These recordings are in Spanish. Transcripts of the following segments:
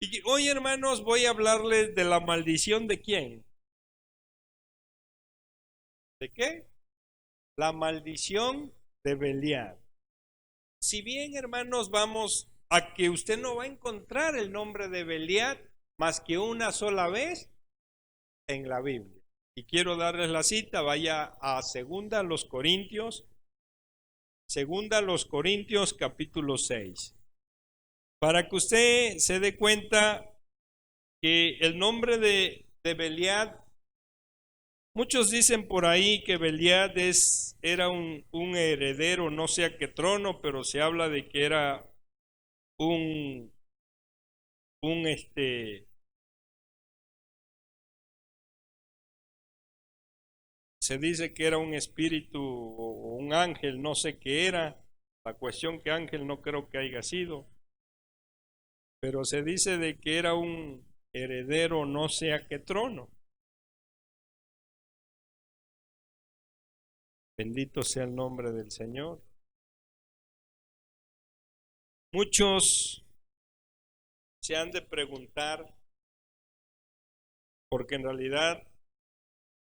Y hoy, hermanos, voy a hablarles de la maldición de quién. ¿De qué? La maldición de Belial. Si bien, hermanos, vamos a que usted no va a encontrar el nombre de Belial más que una sola vez en la Biblia. Y quiero darles la cita, vaya a Segunda a los Corintios capítulo 6, para que usted se dé cuenta que el nombre de Belial. Muchos dicen por ahí que Beliad era un heredero, no sé a qué trono, pero se habla de que era un, un se dice que era un espíritu o un ángel, no sé qué era. La cuestión que ángel no creo que haya sido, pero se dice de que era un heredero, no sé a qué trono. Bendito sea el nombre del Señor. Muchos se han de preguntar, porque en realidad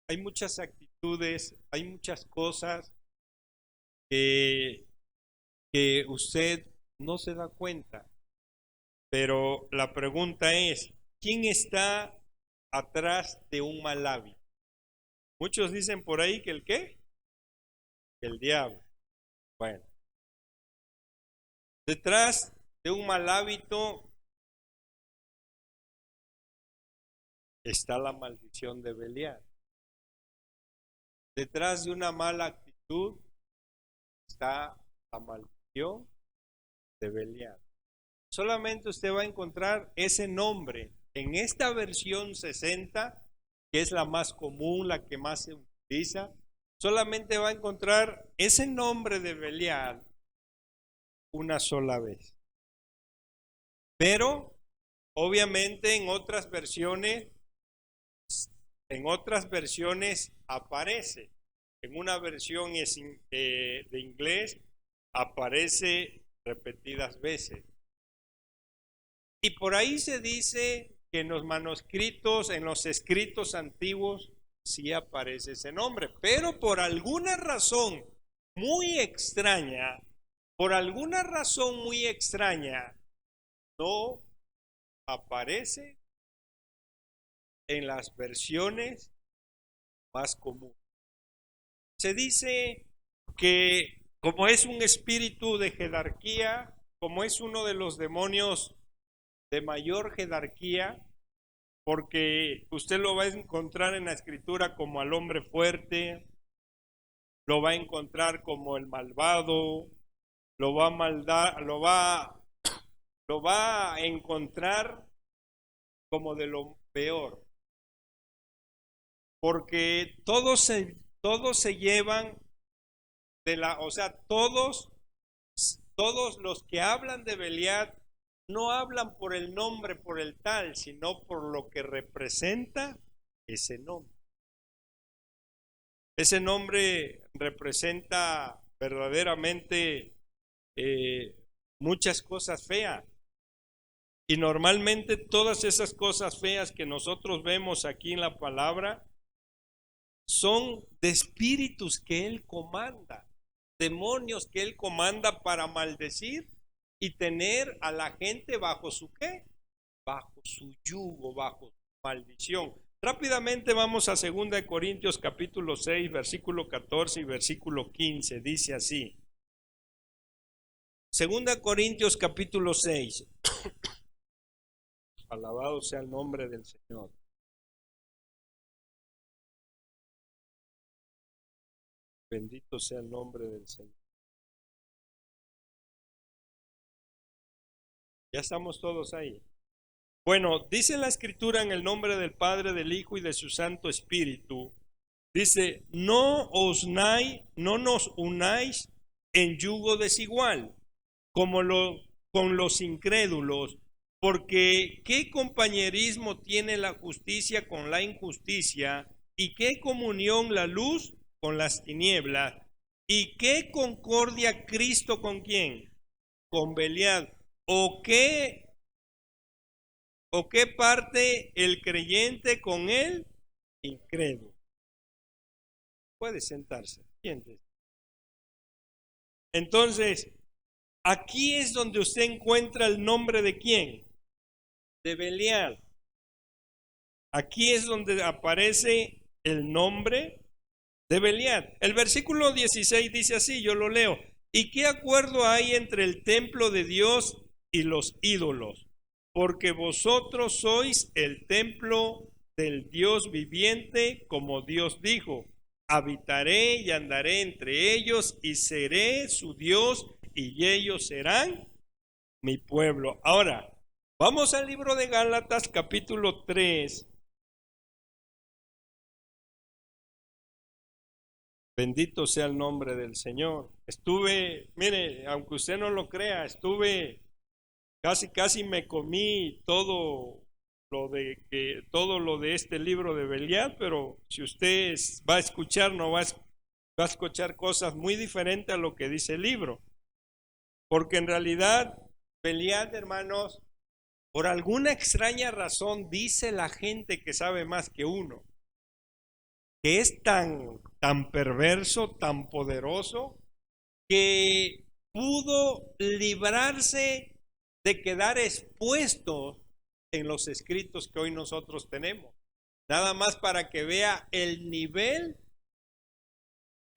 hay muchas actitudes, hay muchas cosas que, que usted no se da cuenta. Pero la pregunta es, ¿quién está atrás de un mal hábito? Muchos dicen por ahí que el qué, que el diablo. Bueno, detrás de un mal hábito está la maldición de Belial. Detrás de una mala actitud está la maldición de Belial. Solamente usted va a encontrar ese nombre en esta versión 60, que es la más común, la que más se utiliza. Solamente va a encontrar ese nombre de Belial una sola vez. Pero obviamente en otras versiones aparece. En una versión de inglés aparece repetidas veces. Y por ahí se dice que en los manuscritos, en los escritos antiguos, sí aparece ese nombre, pero por alguna razón muy extraña, por alguna razón muy extraña, no aparece en las versiones más comunes. Se dice que como es un espíritu de jerarquía, como es uno de los demonios de mayor jerarquía, porque usted lo va a encontrar en la escritura como al hombre fuerte, lo va a encontrar como el malvado, lo va a maldar, lo va a encontrar como de lo peor, porque todos se llevan o sea, todos los que hablan de Belial no hablan por el nombre, por el tal, sino por lo que representa ese nombre. Ese nombre representa verdaderamente eh, muchas cosas feas. Y normalmente todas esas cosas feas que nosotros vemos aquí en la palabra son de espíritus que Él comanda, demonios que Él comanda para maldecir y tener a la gente bajo su qué, bajo su yugo, bajo su maldición. Rápidamente vamos a 2 Corintios capítulo 6, versículo 14 y versículo 15. Dice así. 2 Corintios capítulo 6. Alabado sea el nombre del Señor. Bendito sea el nombre del Señor. Ya estamos todos ahí. Bueno, dice la escritura en el nombre del Padre, del Hijo y de su Santo Espíritu. Dice, no nos unáis en yugo desigual, con los incrédulos, porque ¿qué compañerismo tiene la justicia con la injusticia? ¿Y qué comunión la luz con las tinieblas? ¿Y qué concordia Cristo con quién? Con Belial. ¿O qué o qué parte el creyente con el incrédulo? Puede sentarse, siéntese. Entonces, aquí es donde usted encuentra el nombre de quién, de Belial. Aquí es donde aparece el nombre de Belial. El versículo 16 dice así, yo lo leo. ¿Y qué acuerdo hay entre el templo de Dios y los ídolos? Porque vosotros sois el templo del Dios viviente, como Dios dijo, habitaré y andaré entre ellos y seré su Dios y ellos serán mi pueblo. Ahora, vamos al libro de Gálatas capítulo 3. Bendito sea el nombre del Señor. Mire, aunque usted no lo crea, casi me comí todo lo de este libro de Belial, pero si usted va a escuchar, no va a escuchar cosas muy diferentes a lo que dice el libro. Porque en realidad, Belial, hermanos, por alguna extraña razón, dice la gente que sabe más que uno, que es tan perverso, tan poderoso, que pudo librarse de quedar expuesto en los escritos que hoy nosotros tenemos. Nada más para que vea el nivel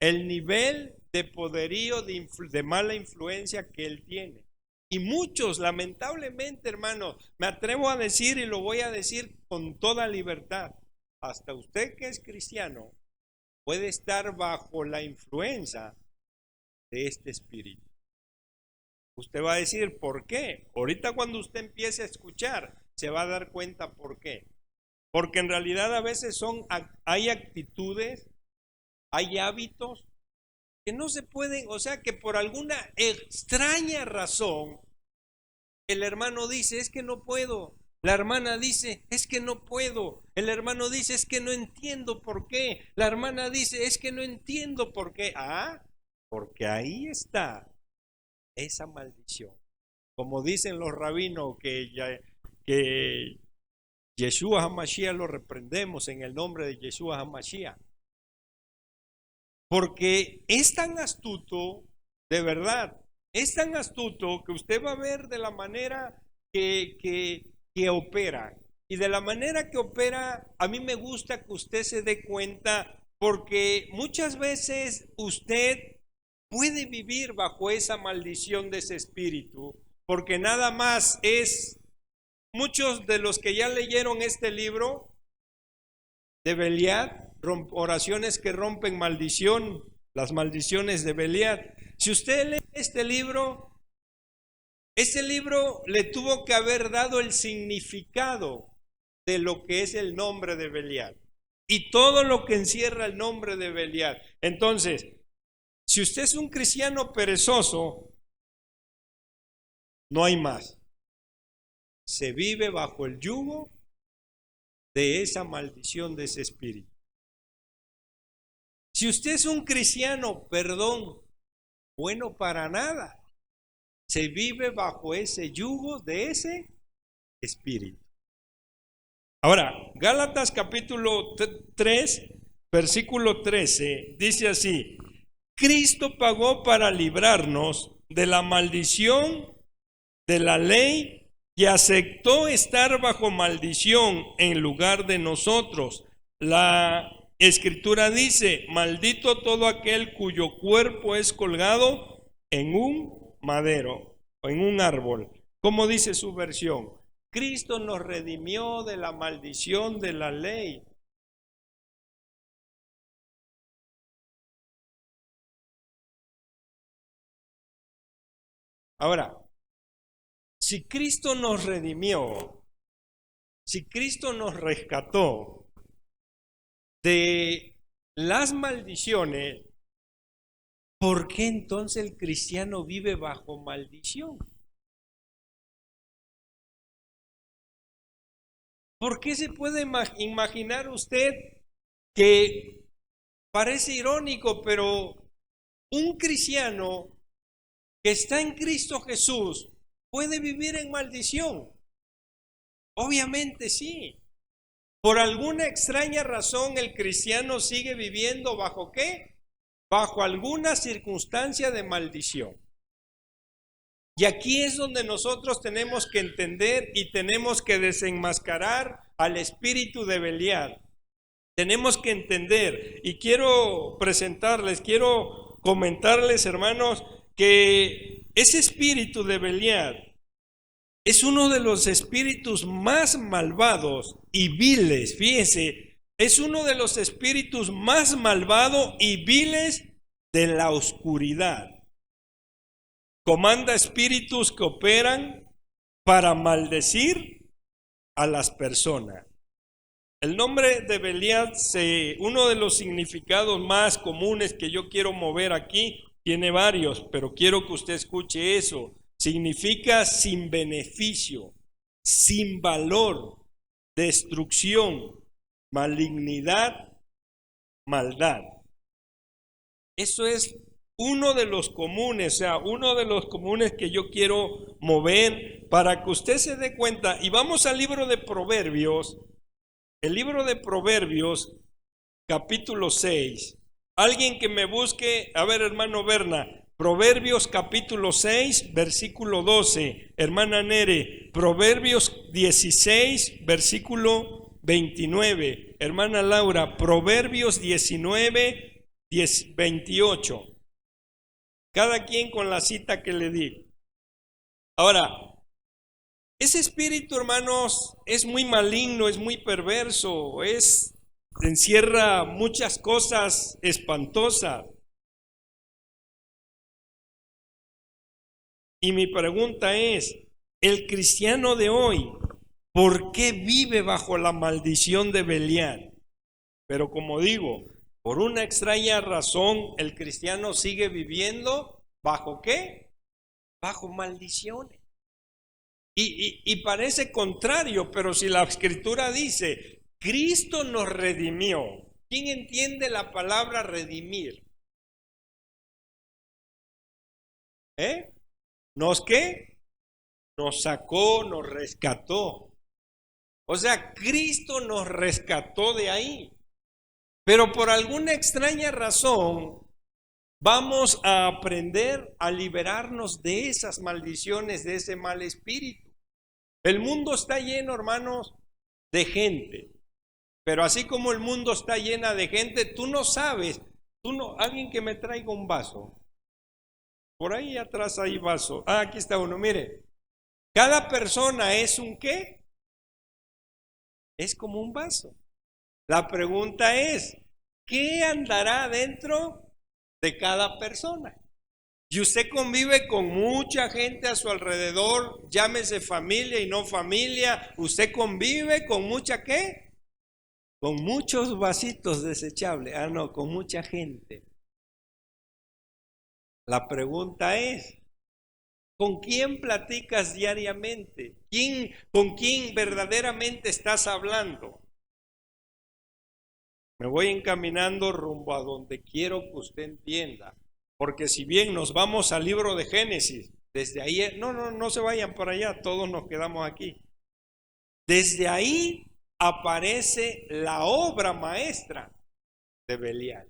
de poderío, de mala influencia que él tiene. Y muchos, lamentablemente, hermano, me atrevo a decir y lo voy a decir con toda libertad, hasta usted que es cristiano puede estar bajo la influencia de este espíritu. Usted va a decir, ¿por qué? Ahorita cuando usted empiece a escuchar, se va a dar cuenta por qué. Porque en realidad a veces hay actitudes, hay hábitos que no se pueden, o sea que por alguna extraña razón, el hermano dice, es que no puedo. La hermana dice, es que no puedo. El hermano dice, es que no entiendo por qué. La hermana dice, es que no entiendo por qué. Ah, porque ahí está esa maldición. Como dicen los rabinos que Yeshua HaMashiach lo reprendemos en el nombre de Yeshua HaMashiach. Porque es tan astuto, de verdad, es tan astuto que usted va a ver de la manera que opera. Y de la manera que opera, a mí me gusta que usted se dé cuenta, porque muchas veces usted puede vivir bajo esa maldición de ese espíritu, porque nada más muchos de los que ya leyeron este libro de Belial, oraciones que rompen maldición, las maldiciones de Belial. Si usted lee este libro le tuvo que haber dado el significado de lo que es el nombre de Belial y todo lo que encierra el nombre de Belial. Entonces, si usted es un cristiano perezoso, no hay más. Se vive bajo el yugo de esa maldición, de ese espíritu. Si usted es un cristiano, bueno para nada, se vive bajo ese yugo de ese espíritu. Ahora, Gálatas capítulo 3, versículo 13, dice así: Cristo pagó para librarnos de la maldición de la ley y aceptó estar bajo maldición en lugar de nosotros. La Escritura dice, maldito todo aquel cuyo cuerpo es colgado en un madero o en un árbol. ¿Cómo dice su versión? Cristo nos redimió de la maldición de la ley. Ahora, si Cristo nos redimió, si Cristo nos rescató de las maldiciones, ¿por qué entonces el cristiano vive bajo maldición? ¿Por qué se puede imaginar usted que parece irónico, pero un cristiano que está en Cristo Jesús puede vivir en maldición? Obviamente sí. Por alguna extraña razón el cristiano sigue viviendo ¿bajo qué? Bajo alguna circunstancia de maldición. Y aquí es donde nosotros tenemos que entender y tenemos que desenmascarar al espíritu de Belial. Tenemos que entender, y quiero presentarles, quiero comentarles, hermanos, que ese espíritu de Belial es uno de los espíritus más malvados y viles. Fíjense, es uno de los espíritus más malvados y viles de la oscuridad. Comanda espíritus que operan para maldecir a las personas. El nombre de Belial, uno de los significados más comunes que yo quiero mover aquí, tiene varios, pero quiero que usted escuche eso. Significa sin beneficio, sin valor, destrucción, malignidad, maldad. Eso es uno de los comunes, o sea, uno de los comunes que yo quiero mover para que usted se dé cuenta. Y vamos al libro de Proverbios, el libro de Proverbios, capítulo 6. Alguien que me busque, a ver, hermano Berna, Proverbios capítulo 6, versículo 12. Hermana Nere, Proverbios 16, versículo 29. Hermana Laura, Proverbios 19, 28. Cada quien con la cita que le di. Ahora, ese espíritu, hermanos, es muy maligno, es muy perverso, encierra muchas cosas espantosas. Y mi pregunta es, el cristiano de hoy, ¿por qué vive bajo la maldición de Belial? Pero como digo, por una extraña razón, el cristiano sigue viviendo ¿bajo qué? Bajo maldiciones. Y parece contrario, pero si la escritura dice, Cristo nos redimió. ¿Quién entiende la palabra redimir? ¿Nos qué? Nos sacó, nos rescató. O sea, Cristo nos rescató de ahí. Pero por alguna extraña razón, vamos a aprender a liberarnos de esas maldiciones, de ese mal espíritu. El mundo está lleno, hermanos, de gente. Pero así como el mundo está llena de gente, tú no sabes, alguien que me traiga un vaso. Por ahí atrás hay vaso. Aquí está uno, mire. Cada persona es un ¿qué? Es como un vaso. La pregunta es, ¿qué andará dentro de cada persona? Y usted convive con mucha gente a su alrededor, llámese familia y no familia. Usted convive con mucha ¿qué? Con muchos vasitos desechables. No, con mucha gente. La pregunta es, ¿con quién platicas diariamente? ¿Con quién verdaderamente estás hablando? Me voy encaminando rumbo a donde quiero que usted entienda. Porque si bien nos vamos al libro de Génesis, desde ahí, no se vayan por allá, todos nos quedamos aquí. Desde ahí aparece la obra maestra de Belial,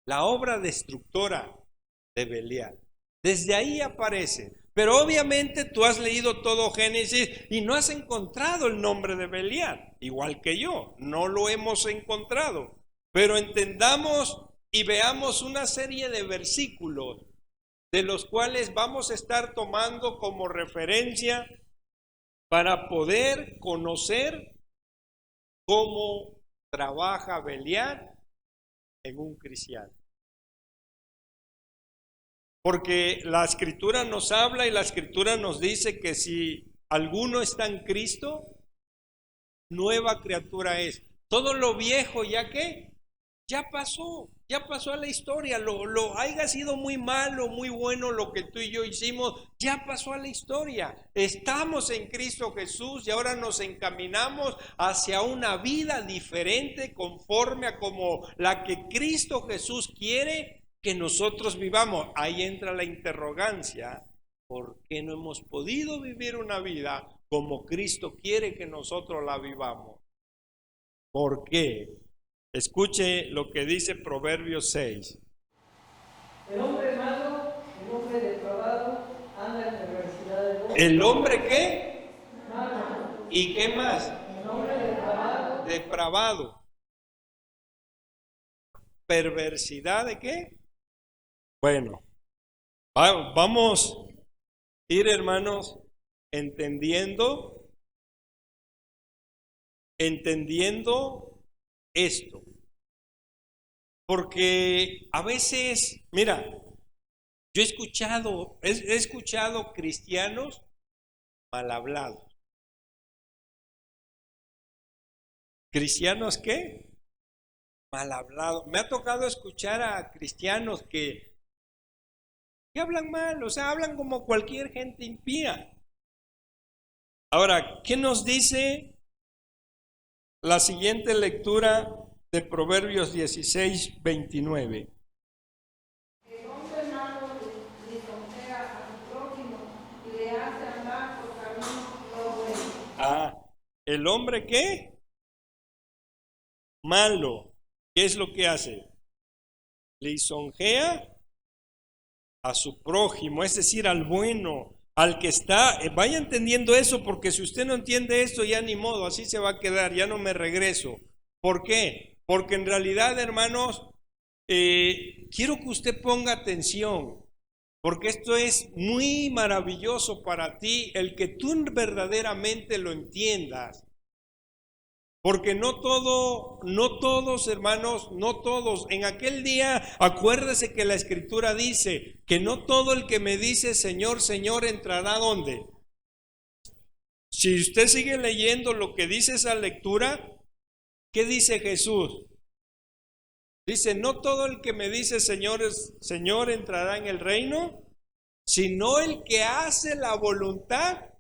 la obra destructora de Belial. Desde ahí aparece. Pero obviamente tú has leído todo Génesis y no has encontrado el nombre de Belial, igual que yo, no lo hemos encontrado. Pero entendamos y veamos una serie de versículos de los cuales vamos a estar tomando como referencia para poder conocer cómo trabaja Belial en un cristiano. Porque la escritura nos habla y la escritura nos dice que si alguno está en Cristo, nueva criatura es. Todo lo viejo ya que ya pasó a la historia. Lo haya sido muy malo, muy bueno lo que tú y yo hicimos, ya pasó a la historia. Estamos en Cristo Jesús y ahora nos encaminamos hacia una vida diferente conforme a como la que Cristo Jesús quiere que nosotros vivamos. Ahí entra la interrogancia: ¿por qué no hemos podido vivir una vida como Cristo quiere que nosotros la vivamos. ¿Por qué? Escuche lo que dice Proverbios 6. El hombre malo, el hombre depravado, anda en perversidad de voz. ¿El hombre qué? Malo. ¿Y qué más? El hombre depravado. Depravado. ¿Perversidad de qué? Bueno, vamos a ir, hermanos, entendiendo esto. Porque a veces, mira, yo he escuchado cristianos mal hablados. ¿Cristianos qué? Mal hablados. Me ha tocado escuchar a cristianos que hablan mal, o sea, hablan como cualquier gente impía. Ahora, ¿qué nos dice la siguiente lectura de Proverbios 16, 29? El hombre malo lisonjea a su prójimo y le hace andar por camino no bueno. ¿El hombre qué? Malo. ¿Qué es lo que hace? Lisonjea a su prójimo, es decir, al bueno, al que está. Vaya entendiendo eso, porque si usted no entiende esto, ya ni modo, así se va a quedar, ya no me regreso. ¿Por qué? Porque en realidad, hermanos, quiero que usted ponga atención, porque esto es muy maravilloso para ti, el que tú verdaderamente lo entiendas. Porque no todos, hermanos, no todos. En aquel día, acuérdese que la Escritura dice que no todo el que me dice Señor, Señor entrará ¿dónde? Si usted sigue leyendo lo que dice esa lectura, ¿qué dice Jesús? Dice, no todo el que me dice Señor, Señor entrará en el reino, sino el que hace la voluntad.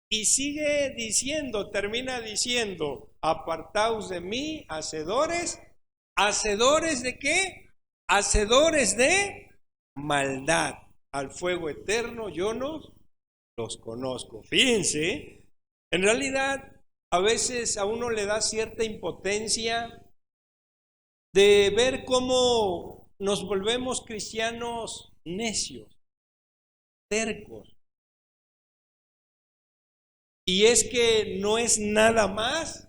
Y sigue diciendo, termina diciendo, apartaos de mí, hacedores. ¿Hacedores de qué? Hacedores de maldad. Al fuego eterno yo no los conozco. Fíjense, en realidad a veces a uno le da cierta impotencia de ver cómo nos volvemos cristianos necios, tercos. Y es que no es nada más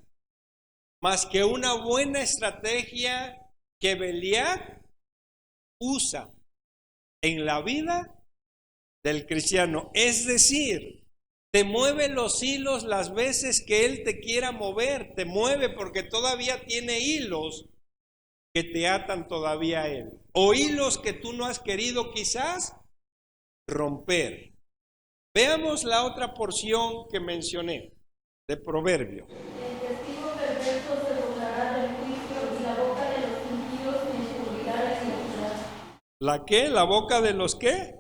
que una buena estrategia que Beliar usa en la vida del cristiano. Es decir, te mueve los hilos las veces que él te quiera mover, te mueve porque todavía tiene hilos que te atan todavía a él, o hilos que tú no has querido quizás romper. Veamos la otra porción que mencioné de Proverbios. El testigo perverso se burlará del juicio y la boca de los impíos encubrirá la iniquidad. ¿La qué? ¿La boca de los qué?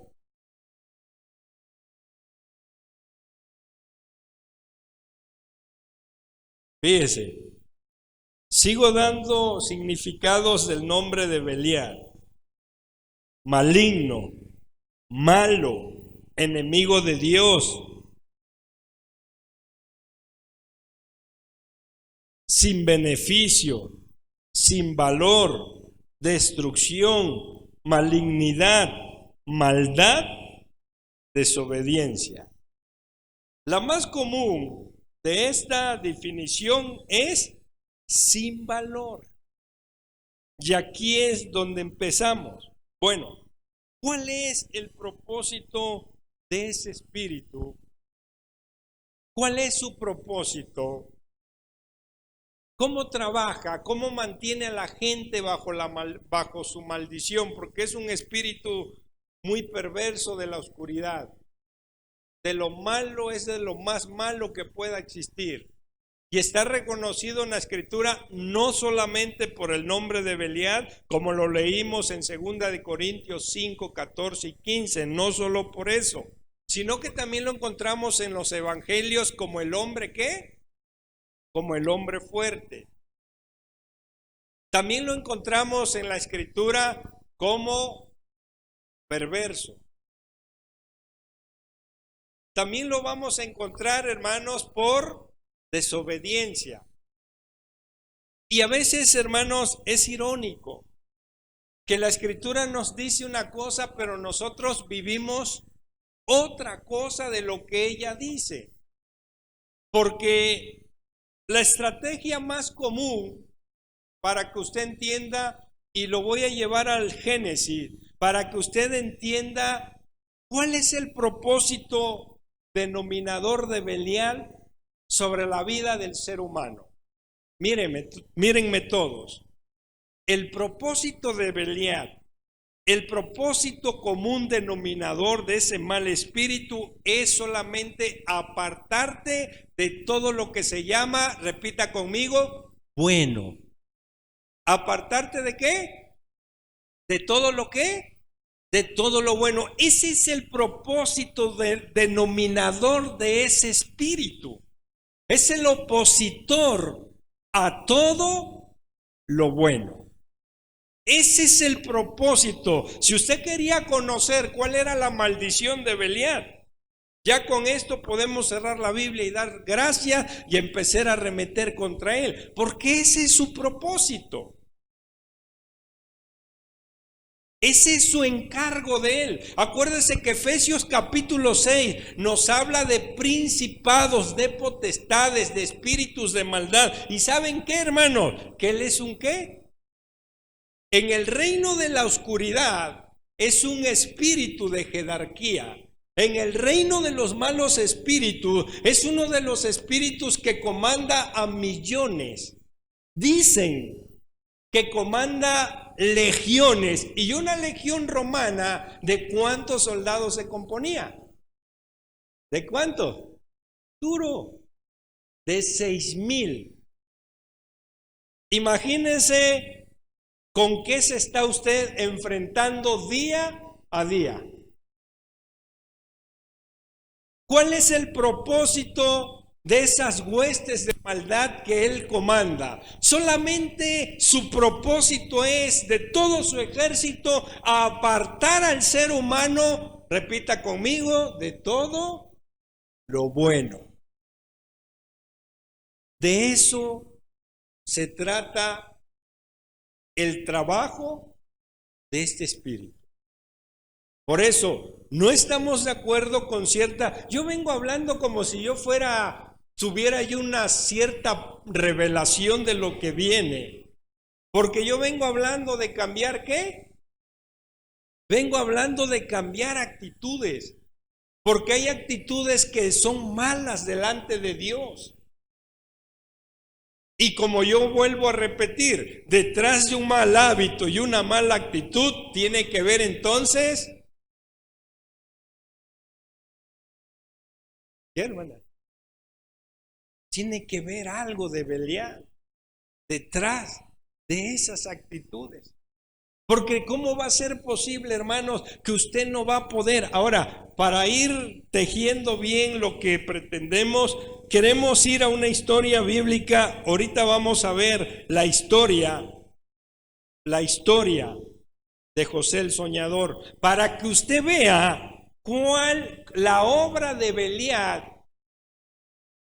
Fíjese, sigo dando significados del nombre de Beliar. Maligno, malo, enemigo de Dios, sin beneficio, sin valor, destrucción, malignidad, maldad, desobediencia. La más común de esta definición es sin valor. Y aquí es donde empezamos. Bueno, ¿cuál es el propósito de ese espíritu? ¿Cuál es su propósito? ¿Cómo trabaja? ¿Cómo mantiene a la gente bajo su maldición? Porque es un espíritu muy perverso de la oscuridad. De lo malo, es de lo más malo que pueda existir. Y está reconocido en la Escritura no solamente por el nombre de Belial, como lo leímos en 2 de Corintios 5, 14 y 15, no solo por eso, sino que también lo encontramos en los evangelios como el hombre ¿qué? Como el hombre fuerte. También lo encontramos en la Escritura como perverso. también lo vamos a encontrar, hermanos, por desobediencia. Y a veces, hermanos, es irónico que la Escritura nos dice una cosa, pero nosotros vivimos otra cosa de lo que ella dice. Porque la estrategia más común, para que usted entienda, y lo voy a llevar al Génesis, para que usted entienda cuál es el propósito denominador de Belial sobre la vida del ser humano. Mírenme todos. El propósito de Belial, el propósito común denominador de ese mal espíritu es solamente apartarte de todo lo que se llama, repita conmigo, bueno. ¿Apartarte de qué? ¿De todo lo qué? De todo lo bueno. Ese es el propósito denominador de ese espíritu. Es el opositor a todo lo bueno. Ese es el propósito. Si usted quería conocer cuál era la maldición de Belial, ya con esto podemos cerrar la Biblia y dar gracias y empezar a arremeter contra él, porque ese es su propósito. Ese es su encargo de él. Acuérdese que Efesios capítulo 6 nos habla de principados, de potestades, de espíritus de maldad. ¿Y saben qué, hermanos? Que él es un ¿qué? En el reino de la oscuridad es un espíritu de jerarquía. En el reino de los malos espíritus es uno de los espíritus que comanda a millones. Dicen que comanda legiones, y una legión romana, ¿de cuántos soldados se componía? ¿De cuántos? Duro, de 6,000. Imagínense con qué se está usted enfrentando día a día. ¿Cuál es el propósito de esas huestes de maldad que él comanda? Solamente su propósito es de todo su ejército apartar al ser humano, repita conmigo, de todo lo bueno. De eso se trata el trabajo de este espíritu. Por eso no estamos de acuerdo con yo vengo hablando como si yo tuviera yo una cierta revelación de lo que viene, porque yo vengo hablando de cambiar ¿qué? Vengo hablando de cambiar actitudes, porque hay actitudes que son malas delante de Dios. Y como yo vuelvo a repetir, detrás de un mal hábito y una mala actitud tiene que ver entonces, ¿qué, hermana? Tiene que ver algo de Belial detrás de esas actitudes. Porque ¿cómo va a ser posible, hermanos, que usted no va a poder? Ahora, para ir tejiendo bien lo que pretendemos, queremos ir a una historia bíblica. Ahorita vamos a ver la historia de José el Soñador, para que usted vea la obra de Belial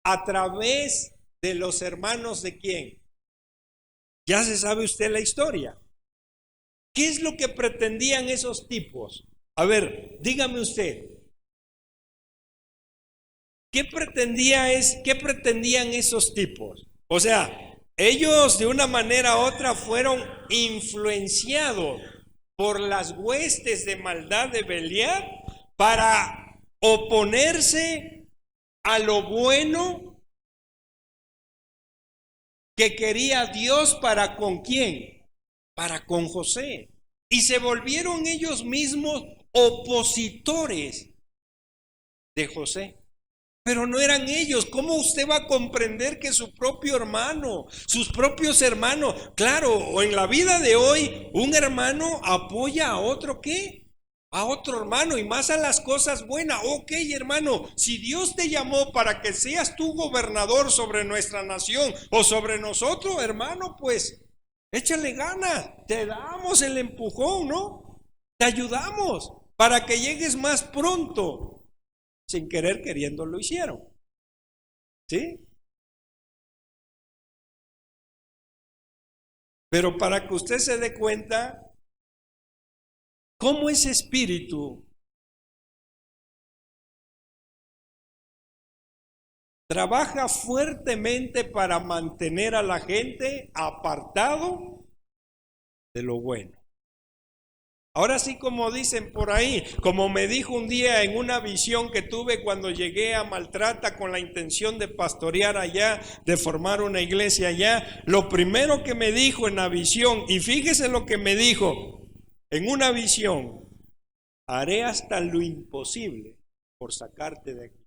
a través de los hermanos de quién. Ya se sabe usted la historia. ¿Qué es lo que pretendían esos tipos? A ver, dígame usted. ¿Qué pretendían esos tipos? O sea, ellos de una manera u otra fueron influenciados por las huestes de maldad de Belial para oponerse a lo bueno que quería Dios para ¿con quién? Para con José. Y se volvieron ellos mismos opositores de José. Pero no eran ellos. ¿Cómo usted va a comprender que su propio hermano, sus propios hermanos, claro, en la vida de hoy, un hermano apoya a otro ¿qué? A otro hermano, y más a las cosas buenas. Ok, hermano, si Dios te llamó para que seas tú gobernador sobre nuestra nación o sobre nosotros, hermano, pues échale ganas, te damos el empujón, ¿no? Te ayudamos para que llegues más pronto. sin querer queriendo lo hicieron. ¿Sí? Pero para que usted se dé cuenta cómo ese espíritu trabaja fuertemente para mantener a la gente apartado de lo bueno. Ahora sí, como dicen por ahí, como me dijo un día en una visión que tuve cuando llegué a Maltrata con la intención de pastorear allá, de formar una iglesia allá, lo primero que me dijo en la visión, y fíjese lo que me dijo en una visión: haré hasta lo imposible por sacarte de aquí.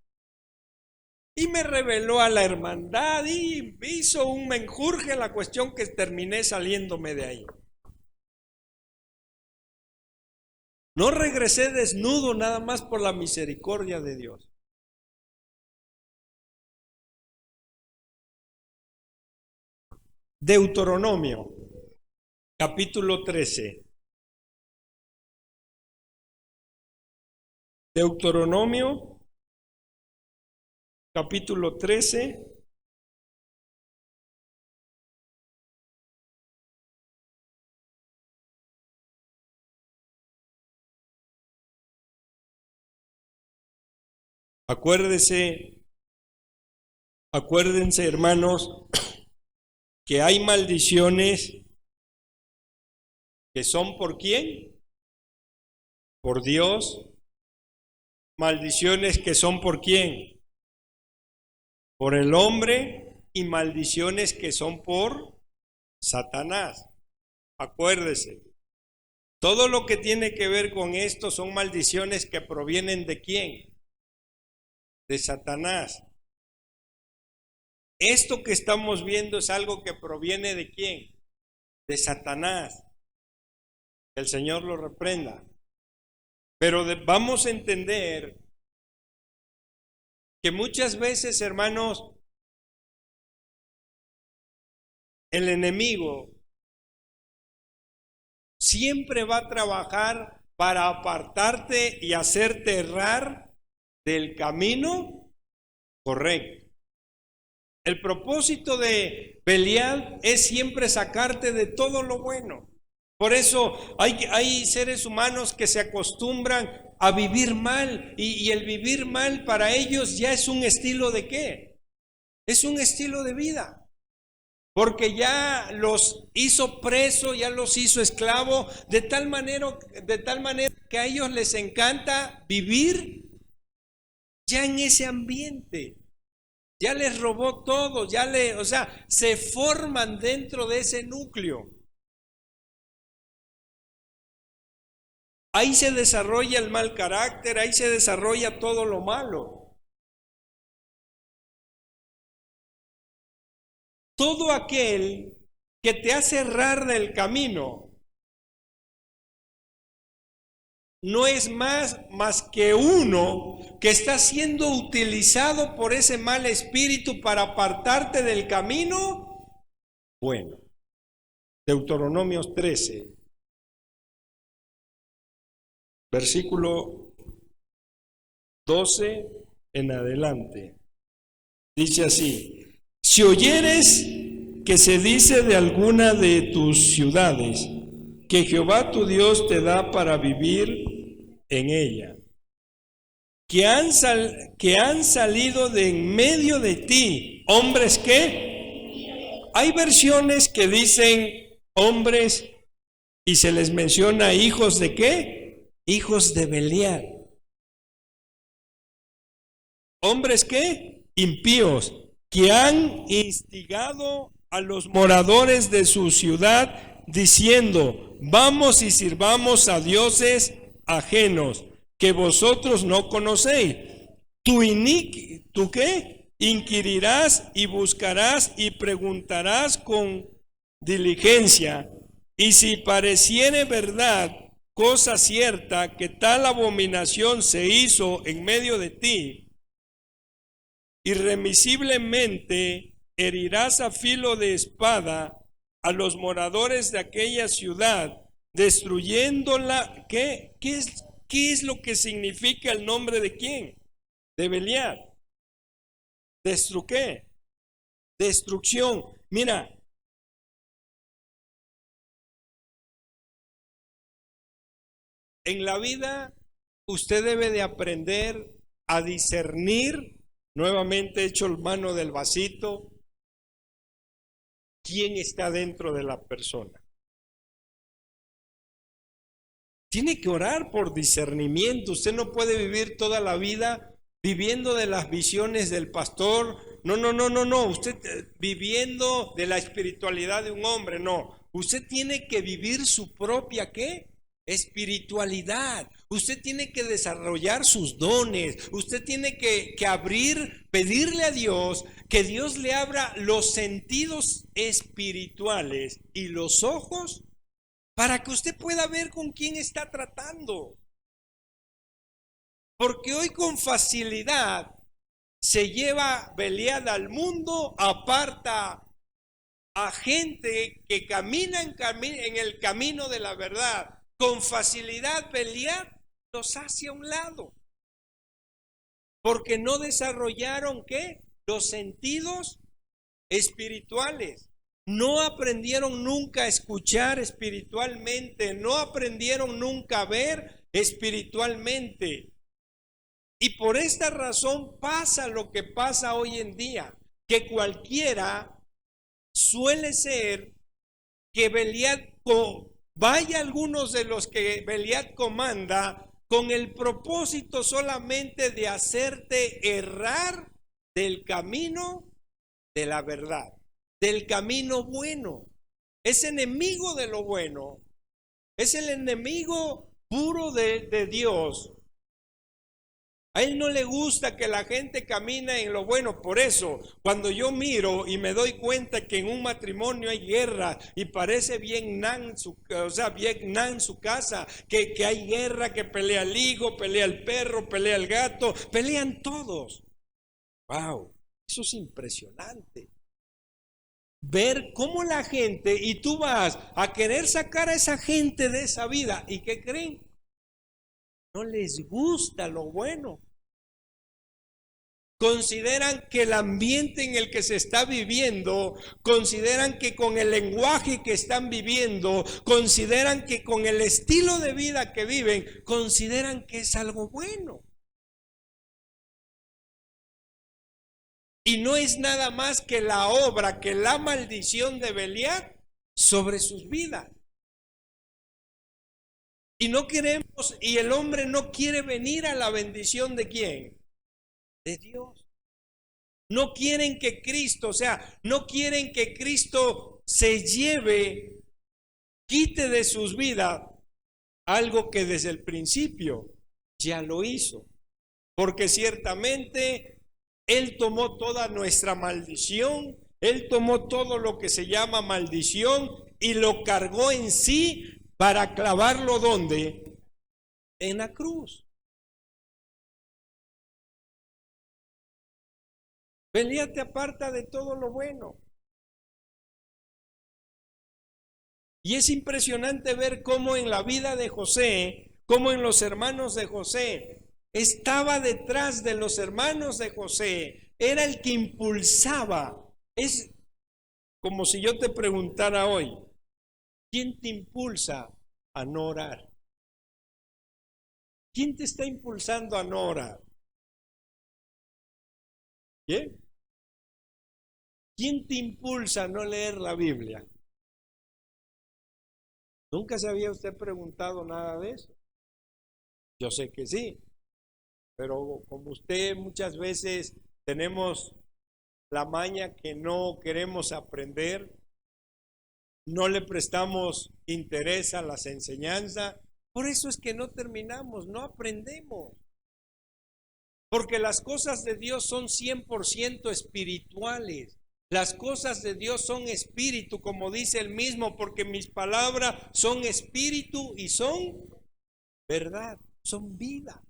Y me reveló a la hermandad y hizo un menjurje, la cuestión que terminé saliéndome de ahí. No regresé desnudo nada más por la misericordia de Dios. Deuteronomio, capítulo 13. Deuteronomio, capítulo 13. Acuérdense, hermanos, que hay maldiciones que son ¿por quién? Por Dios. Maldiciones que son ¿por quién? Por el hombre. Y maldiciones que son por Satanás. Acuérdese, todo lo que tiene que ver con esto son maldiciones que provienen ¿de quién? De Satanás. Esto que estamos viendo es algo que proviene ¿de quién? De Satanás. Que el Señor lo reprenda. Pero vamos a entender que muchas veces, hermanos, el enemigo siempre va a trabajar para apartarte y hacerte errar del camino correcto. El propósito de Belial es siempre sacarte de todo lo bueno. Por eso hay seres humanos que se acostumbran a vivir mal y el vivir mal para ellos ya es un estilo ¿de qué? Es un estilo de vida. Porque ya los hizo preso, ya los hizo esclavo, de tal manera que a ellos les encanta vivir ya en ese ambiente. Ya les robó todo, se forman dentro de ese núcleo. Ahí se desarrolla el mal carácter, ahí se desarrolla todo lo malo. Todo aquel que te hace errar del camino no es más que uno que está siendo utilizado por ese mal espíritu para apartarte del camino bueno. Deuteronomio 13, versículo 12 en adelante. Dice así: si oyeres que se dice de alguna de tus ciudades que Jehová tu Dios te da para vivir en ella, que han salido de en medio de ti hombres que, hay versiones que dicen hombres y se les menciona hijos de qué, hijos de Belial, hombres que, impíos, que han instigado a los moradores de su ciudad diciendo: vamos y sirvamos a dioses ajenos que vosotros no conocéis. ¿Tú qué? Inquirirás y buscarás y preguntarás con diligencia, y si pareciere verdad, cosa cierta, que tal abominación se hizo en medio de ti, irremisiblemente herirás a filo de espada a los moradores de aquella ciudad, destruyéndola. ¿Qué es lo que significa el nombre de quién? de Belial. ¿Qué? Destrucción. Mira, en la vida usted debe de aprender a discernir, nuevamente hecho mano del vasito, quién está dentro de la persona. Tiene que orar por discernimiento. Usted no puede vivir toda la vida viviendo de las visiones del pastor. No. Usted viviendo de la espiritualidad de un hombre, no. Usted tiene que vivir su propia, ¿qué? Espiritualidad. Usted tiene que desarrollar sus dones. Usted tiene que abrir, pedirle a Dios que Dios le abra los sentidos espirituales y los ojos para que usted pueda ver con quién está tratando. Porque hoy con facilidad se lleva Belial al mundo, aparta a gente que camina en el camino de la verdad. Con facilidad Belial los hace a un lado. Porque no desarrollaron, ¿qué? Los sentidos espirituales. No aprendieron nunca a escuchar espiritualmente, no aprendieron nunca a ver espiritualmente. Y por esta razón pasa lo que pasa hoy en día, que cualquiera suele ser que Belial vaya algunos de los que Belial comanda con el propósito solamente de hacerte errar del camino de la verdad, del camino bueno. Es enemigo de lo bueno, es el enemigo puro de Dios. A él no le gusta que la gente camine en lo bueno. Por eso, cuando yo miro y me doy cuenta que en un matrimonio hay guerra y parece Vietnam, Vietnam su casa, que hay guerra, que pelea el hijo, pelea el perro, pelea el gato, pelean todos. Wow, eso es impresionante. Ver cómo la gente, y tú vas a querer sacar a esa gente de esa vida, ¿y qué creen? No les gusta lo bueno. Consideran que el ambiente en el que se está viviendo, consideran que con el lenguaje que están viviendo, consideran que con el estilo de vida que viven, consideran que es algo bueno. Y no es nada más que la obra, que la maldición de Belial sobre sus vidas. Y no queremos, y el hombre no quiere venir a la bendición de ¿quién? De Dios. No quieren que Cristo, no quieren que Cristo se lleve, quite de sus vidas algo que desde el principio ya lo hizo. Porque ciertamente Él tomó toda nuestra maldición, Él tomó todo lo que se llama maldición y lo cargó en sí para clavarlo ¿dónde? En la cruz. Belial te aparta de todo lo bueno. Y es impresionante ver cómo en la vida de José, cómo en los hermanos de José, estaba detrás de los hermanos de José, era el que impulsaba. Es como si yo te preguntara hoy, ¿quién te impulsa a no orar? ¿Quién te está impulsando a no orar? ¿Quién? ¿Quién te impulsa a no leer la Biblia? ¿Nunca se había usted preguntado nada de eso? Yo sé que sí, pero como usted muchas veces tenemos la maña que no queremos aprender, no le prestamos interés a las enseñanzas, por eso es que no terminamos, no aprendemos. Porque las cosas de Dios son 100% espirituales. Las cosas de Dios son espíritu, como dice él mismo, porque mis palabras son espíritu y son verdad, son vida.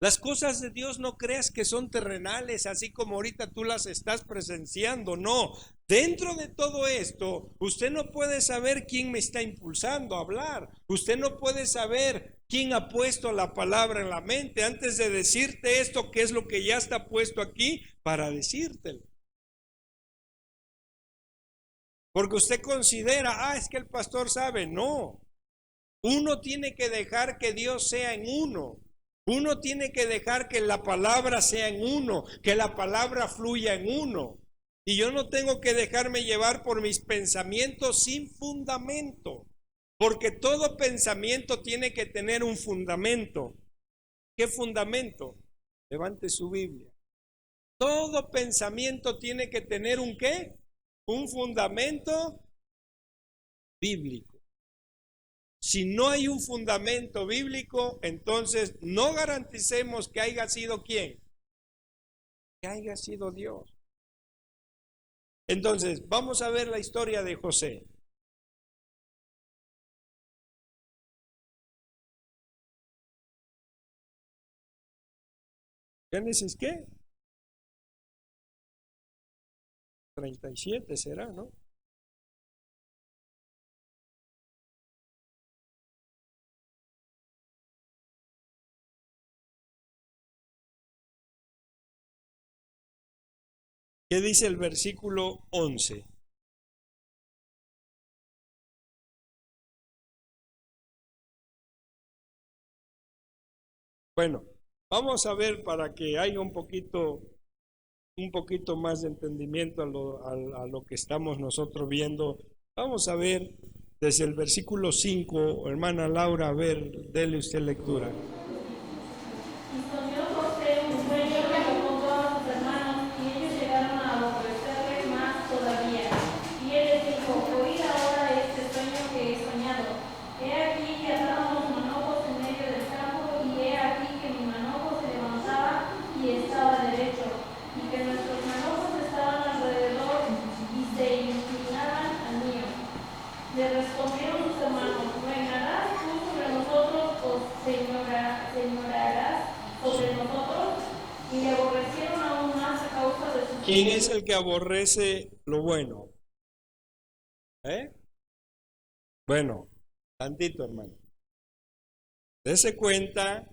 Las cosas de Dios no creas que son terrenales, así como ahorita tú las estás presenciando, no. Dentro de todo esto, usted no puede saber quién me está impulsando a hablar. Usted no puede saber quién ha puesto la palabra en la mente antes de decirte esto, que es lo que ya está puesto aquí para decírtelo. Porque usted considera, es que el pastor sabe. No, uno tiene que dejar que Dios sea en uno. Uno tiene que dejar que la palabra sea en uno, que la palabra fluya en uno. Y yo no tengo que dejarme llevar por mis pensamientos sin fundamento, porque todo pensamiento tiene que tener un fundamento. ¿Qué fundamento? Levante su Biblia. Todo pensamiento tiene que tener un ¿qué? Un fundamento bíblico. Si no hay un fundamento bíblico, entonces no garanticemos que haya sido ¿quién? Que haya sido Dios. Entonces, vamos a ver la historia de José. ¿Génesis qué? 37 será, ¿no? ¿Qué dice el versículo 11? Bueno, vamos a ver para que haya un poquito más de entendimiento a lo que estamos nosotros viendo. Vamos a ver desde el versículo 5, hermana Laura, a ver, dele usted lectura. Y soñó José un sueño que lo contó a sus hermanos, y ellos llegaron a aborrecerle más todavía. Y él les dijo: oíd ahora este sueño que he soñado. He aquí que atábamos manojos en medio del campo, y he aquí que mi manojo se levantaba y estaba derecho, y que nuestros manojos estaban alrededor y se inclinaban al mío. Le respondieron sus hermanos: ¿reinarás tú sobre nosotros o señorearás sobre nosotros? Y le aborrecieron aún más a causa de su... ¿Quién es el que aborrece lo bueno? Bueno, tantito, hermano. Dese cuenta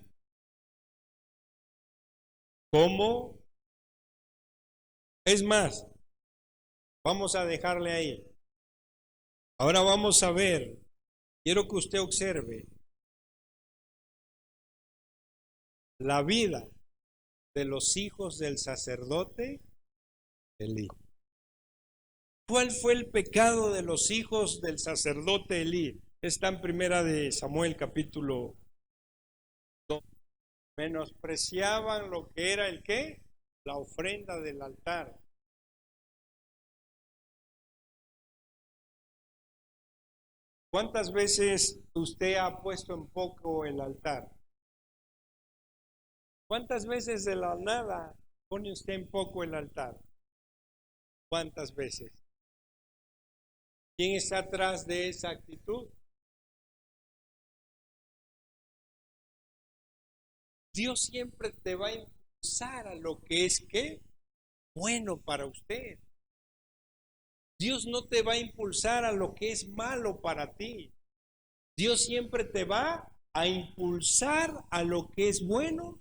cómo. Es más, vamos a dejarle ahí. Ahora vamos a ver. Quiero que usted observe la vida de los hijos del sacerdote Elí. ¿Cuál fue el pecado de los hijos del sacerdote Elí? Está en Primera de Samuel capítulo 2. Menospreciaban lo que era el ¿qué? La ofrenda del altar. ¿Cuántas veces usted ha puesto en poco el altar? ¿Cuántas veces de la nada pone usted en poco el altar? ¿Cuántas veces? ¿Quién está atrás de esa actitud? Dios siempre te va a impulsar a lo que es ¿qué? Bueno para usted. Dios no te va a impulsar a lo que es malo para ti. Dios siempre te va a impulsar a lo que es bueno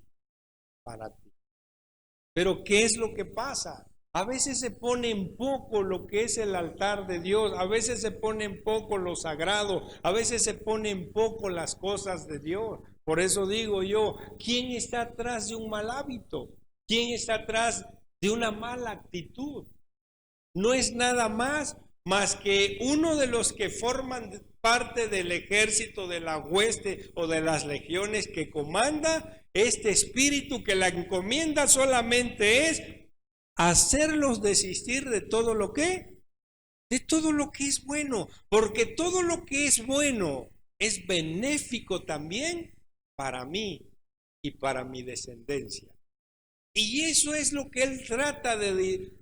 para ti. Pero ¿qué es lo que pasa? A veces se pone en poco lo que es el altar de Dios, a veces se pone en poco lo sagrado, a veces se pone en poco las cosas de Dios. Por eso digo yo, ¿quién está atrás de un mal hábito? ¿Quién está atrás de una mala actitud? No es nada más que uno de los que forman parte del ejército, de la hueste o de las legiones que comanda este espíritu, que la encomienda solamente es hacerlos desistir de todo lo que es bueno, porque todo lo que es bueno es benéfico también para mí y para mi descendencia. Y eso es lo que él trata de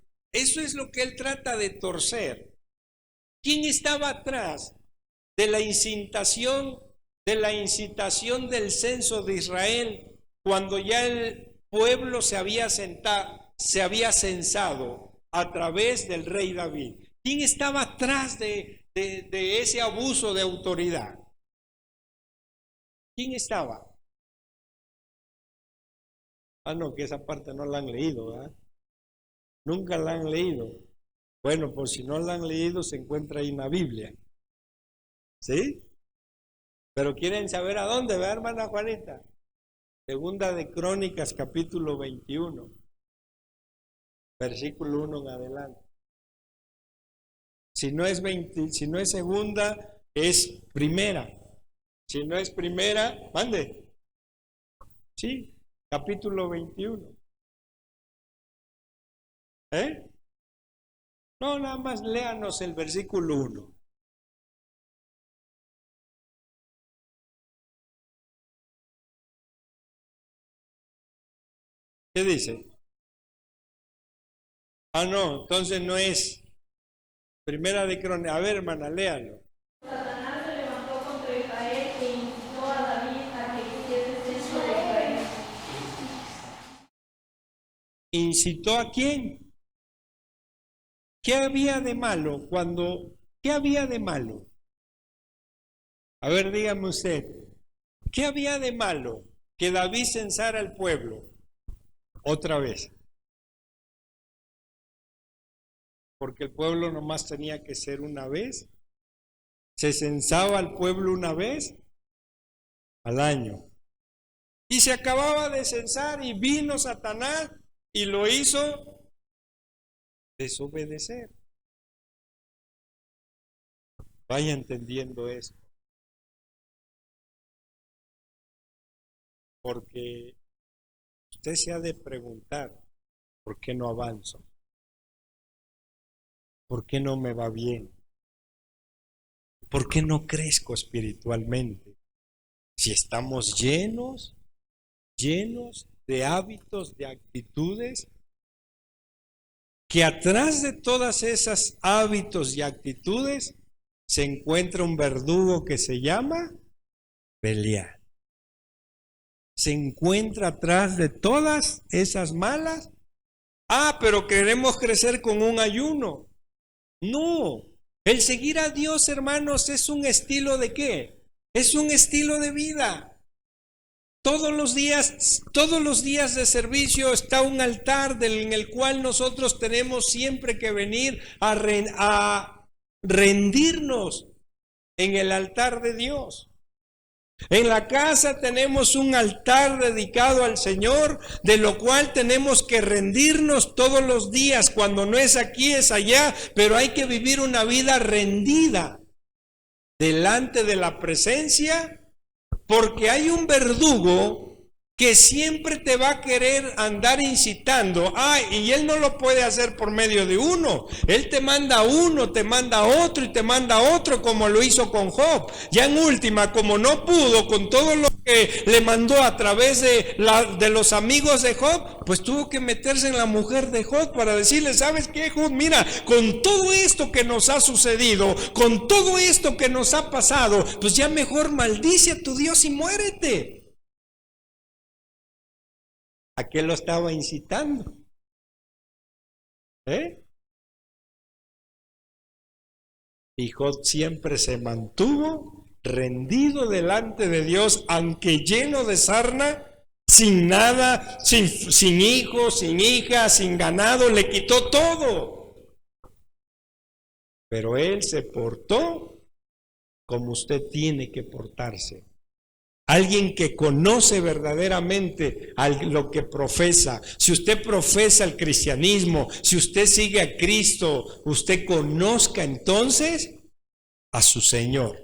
torcer. ¿Quién estaba atrás de la incitación del censo de Israel cuando ya el pueblo se había censado a través del rey David. ¿Quién estaba atrás de ese abuso de autoridad? ¿Quién estaba? No, que esa parte no la han leído, ¿verdad? Nunca la han leído. Bueno, pues si no la han leído, se encuentra ahí en la Biblia. ¿Sí? Pero quieren saber a dónde, ¿verdad, hermana Juanita? Segunda de Crónicas, capítulo 21, versículo 1 en adelante. Si no es segunda, es primera. Si no es primera, mande. Sí, capítulo 21. No, nada más léanos el versículo 1. ¿Qué dice? No, entonces no es Primera de Crónicas. A ver, hermana, léalo. Satanás se levantó contra Israel e incitó a David a que hiciese censo de Israel. ¿Incitó a quién? ¿Qué había de malo qué había de malo? A ver, dígame usted, ¿qué había de malo que David censara al pueblo? Otra vez. Porque el pueblo nomás tenía que ser una vez. Se censaba al pueblo una vez al año. Y se acababa de censar y vino Satanás y lo hizo desobedecer. Vaya entendiendo esto. Porque usted se ha de preguntar, ¿por qué no avanzo? ¿Por qué no me va bien? ¿Por qué no crezco espiritualmente? Si estamos llenos de hábitos, de actitudes, que atrás de todas esas hábitos y actitudes se encuentra un verdugo que se llama Belial. Se encuentra atrás de todas esas malas. Pero queremos crecer con un ayuno. No, el seguir a Dios, hermanos, es un estilo de ¿qué? Es un estilo de vida. Todos los días de servicio está un altar en el cual nosotros tenemos siempre que venir a rendirnos en el altar de Dios. En la casa tenemos un altar dedicado al Señor, de lo cual tenemos que rendirnos todos los días. Cuando no es aquí, es allá, pero hay que vivir una vida rendida delante de la presencia, porque hay un verdugo que siempre te va a querer andar incitando. Y él no lo puede hacer por medio de uno. Él te manda uno, te manda otro y te manda otro, como lo hizo con Job. Ya en última, como no pudo con todo lo que le mandó a través de los amigos de Job, pues tuvo que meterse en la mujer de Job para decirle, ¿sabes qué, Job? Mira, con todo esto que nos ha sucedido, con todo esto que nos ha pasado, pues ya mejor maldice a tu Dios y muérete. ¿A qué lo estaba incitando? Y Job siempre se mantuvo rendido delante de Dios, aunque lleno de sarna, sin nada, sin hijos, sin hijas, sin ganado, le quitó todo. Pero él se portó como usted tiene que portarse. Alguien que conoce verdaderamente lo que profesa. Si usted profesa el cristianismo, si usted sigue a Cristo, usted conozca entonces a su Señor.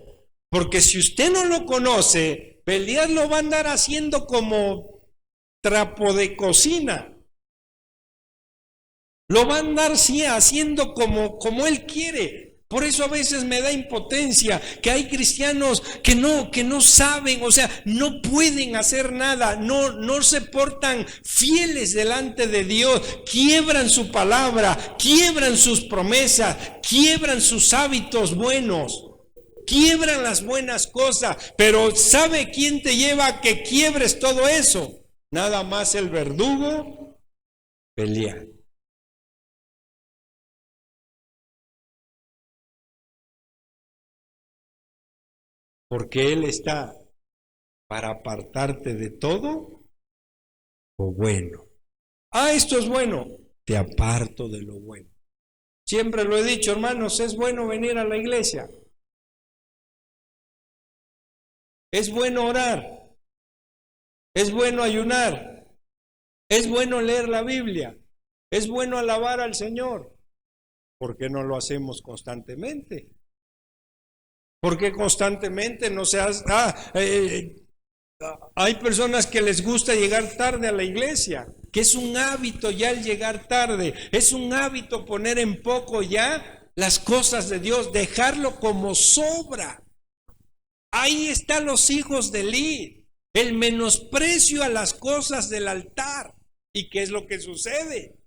Porque si usted no lo conoce, Belial lo va a andar haciendo como trapo de cocina. Lo va a andar haciendo como él quiere. Por eso a veces me da impotencia que hay cristianos que no saben, o sea, no pueden hacer nada, no se portan fieles delante de Dios, quiebran su palabra, quiebran sus promesas, quiebran sus hábitos buenos, quiebran las buenas cosas. Pero ¿sabe quién te lleva a que quiebres todo eso? nada más el verdugo Belial. Porque él está para apartarte de todo lo bueno. Ah, esto es bueno, te aparto de lo bueno. Siempre lo he dicho, hermanos, es bueno venir a la iglesia. Es bueno orar. Es bueno ayunar. Es bueno leer la Biblia. Es bueno alabar al Señor. ¿Por qué no lo hacemos constantemente? Porque constantemente no se hace. Hay personas que les gusta llegar tarde a la iglesia, que es un hábito ya el llegar tarde, es un hábito poner en poco ya las cosas de Dios, dejarlo como sobra. Ahí están los hijos de Eli, el menosprecio a las cosas del altar. ¿Y qué es lo que sucede?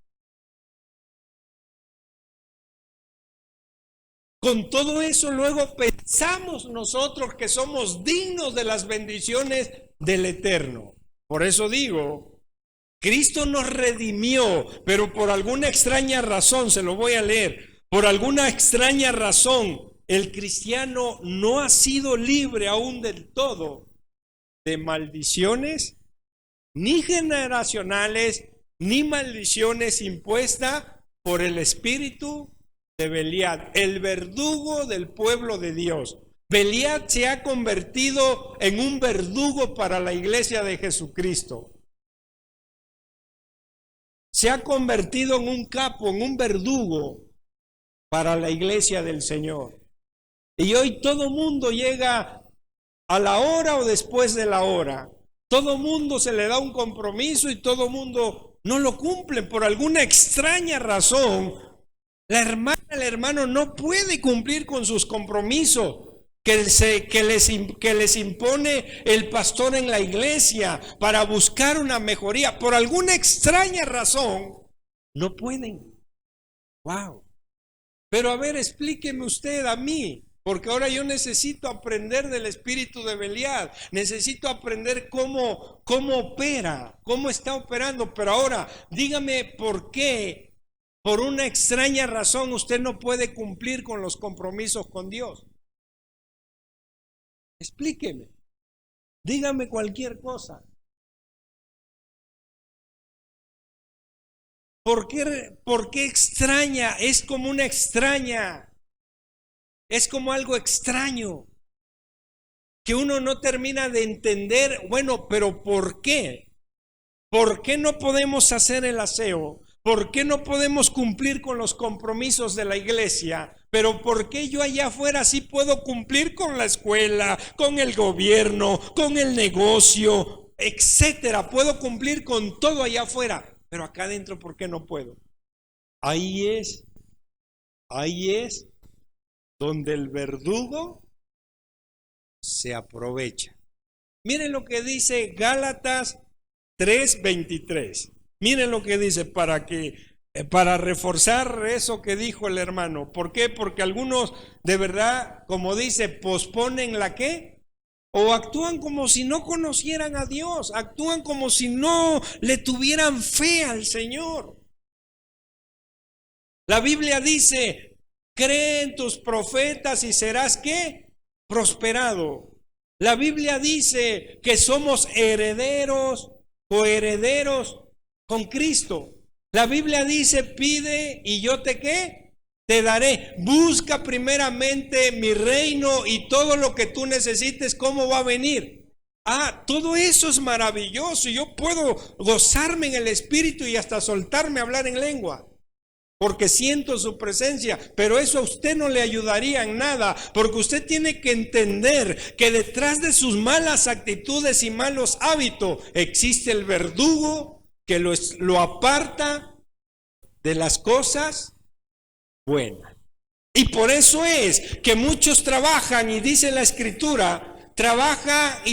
Con todo eso luego pensamos nosotros que somos dignos de las bendiciones del Eterno. Por eso digo, Cristo nos redimió, pero por alguna extraña razón, se lo voy a leer, por alguna extraña razón, el cristiano no ha sido libre aún del todo de maldiciones, ni generacionales, ni maldiciones impuestas por el espíritu de Belial, el verdugo del pueblo de Dios. Belial se ha convertido en un verdugo para la iglesia de Jesucristo. Se ha convertido en un capo, en un verdugo para la iglesia del Señor. Y hoy todo mundo llega a la hora o después de la hora. Todo mundo se le da un compromiso y todo mundo no lo cumple por alguna extraña razón. La hermana, el hermano no puede cumplir con sus compromisos que les impone el pastor en la iglesia para buscar una mejoría. Por alguna extraña razón, no pueden. Wow. Pero a ver, explíqueme usted a mí, porque ahora yo necesito aprender del espíritu de Belial. Necesito aprender cómo opera, cómo está operando. Pero ahora, dígame por qué. Por una extraña razón usted no puede cumplir con los compromisos con Dios. Explíqueme. Dígame cualquier cosa. ¿Por qué extraña? Es como una extraña. Es como algo extraño que uno no termina de entender. Bueno, pero ¿por qué? ¿Por qué no podemos hacer el aseo? ¿Por qué no podemos cumplir con los compromisos de la iglesia? Pero ¿por qué yo allá afuera sí puedo cumplir con la escuela, con el gobierno, con el negocio, etcétera? Puedo cumplir con todo allá afuera, pero acá adentro ¿por qué no puedo? Ahí es donde el verdugo se aprovecha. Miren lo que dice Gálatas 3:23. Miren lo que dice para reforzar eso que dijo el hermano. ¿Por qué? Porque algunos de verdad, como dice, posponen la ¿qué? O actúan como si no conocieran a Dios, actúan como si no le tuvieran fe al Señor. La Biblia dice, cree en tus profetas y serás ¿qué? Prosperado. La Biblia dice que somos herederos, coherederos con Cristo. La Biblia dice, pide y yo te ¿qué? Te daré. Busca primeramente mi reino y todo lo que tú necesites, ¿cómo va a venir? Todo eso es maravilloso. Yo puedo gozarme en el espíritu y hasta soltarme a hablar en lengua, porque siento su presencia, pero eso a usted no le ayudaría en nada, porque usted tiene que entender que detrás de sus malas actitudes y malos hábitos existe el verdugo que lo aparta de las cosas buenas. Y por eso es que muchos trabajan, y dice la escritura, trabajan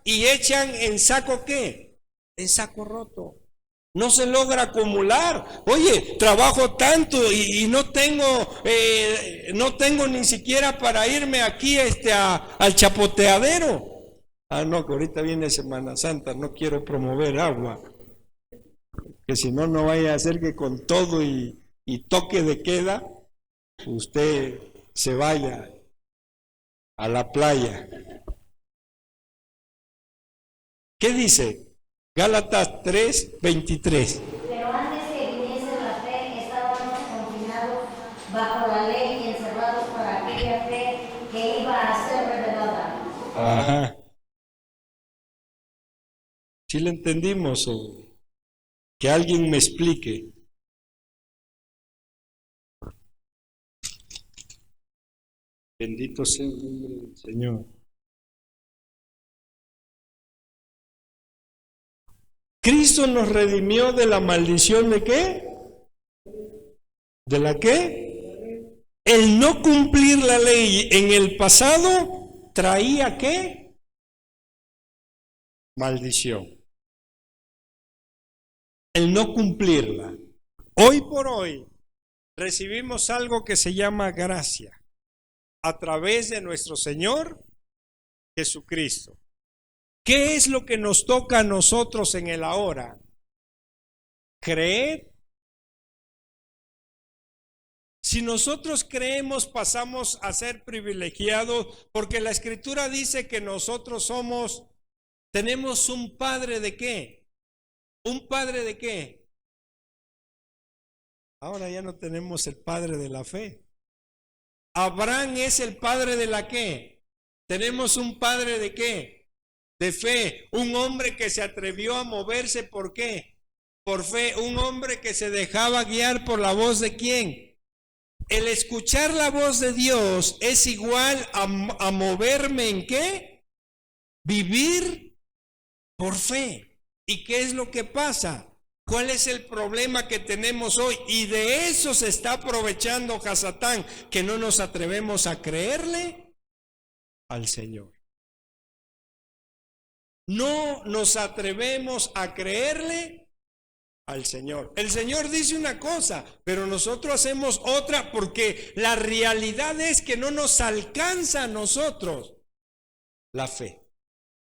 y echan en saco ¿qué? En saco roto. No se logra acumular. Oye, trabajo tanto y no tengo ni siquiera para irme aquí al chapoteadero. Ah, no, que ahorita viene Semana Santa, no quiero promover agua, que si no, no vaya a ser que con todo y toque de queda, usted se vaya a la playa. ¿Qué dice? Gálatas 3:23. Pero antes que viniese la fe, estábamos confinados bajo la ley y encerrados para aquella fe que iba a ser revelada. Ajá. ¿Sí le entendimos o que alguien me explique? Bendito sea el nombre del Señor. Cristo nos redimió de la maldición ¿de qué? ¿De la qué? El no cumplir la ley en el pasado traía ¿qué? Maldición. El no cumplirla. Hoy por hoy recibimos algo que se llama gracia a través de nuestro Señor Jesucristo. ¿Qué es lo que nos toca a nosotros en el ahora? Creer. Si nosotros creemos, pasamos a ser privilegiados, porque la Escritura dice que nosotros tenemos un padre ¿de qué? ¿Un padre de qué? Ahora ya no tenemos el padre de la fe. Abraham es el padre de la qué. Tenemos un padre de qué? De fe. Un hombre que se atrevió a moverse, ¿por qué? Por fe. Un hombre que se dejaba guiar por la voz de quién. El escuchar la voz de Dios es igual a moverme en qué? Vivir por fe. ¿Y qué es lo que pasa? ¿Cuál es el problema que tenemos hoy? Y de eso se está aprovechando Hasatán, que no nos atrevemos a creerle al Señor. No nos atrevemos a creerle al Señor. El Señor dice una cosa, pero nosotros hacemos otra, porque la realidad es que no nos alcanza a nosotros la fe.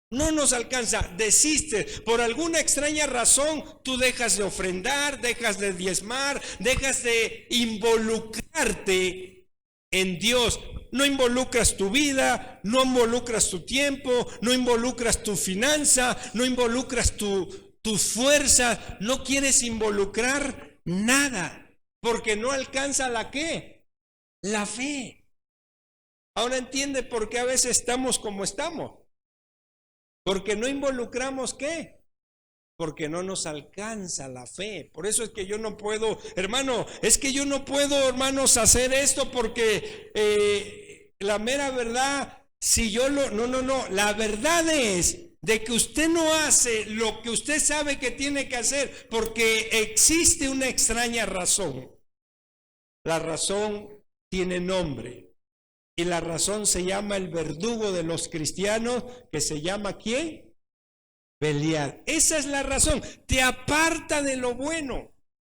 No nos alcanza, desistes. Por alguna extraña razón, tú dejas de ofrendar, dejas de diezmar, dejas de involucrarte en Dios. No involucras tu vida, no involucras tu tiempo, no involucras tu finanza, no involucras tu fuerza, no quieres involucrar nada, porque no alcanza la ¿qué? La fe. Ahora entiende por qué a veces estamos como estamos. Porque no involucramos ¿qué? Porque no nos alcanza la fe. Por eso es que yo no puedo, hermano, hermanos, hacer esto porque la mera verdad, si yo no, la verdad es de que usted no hace lo que usted sabe que tiene que hacer porque existe una extraña razón. La razón tiene nombre. Y la razón se llama el verdugo de los cristianos, que se llama ¿quién? Belial. Esa es la razón. Te aparta de lo bueno.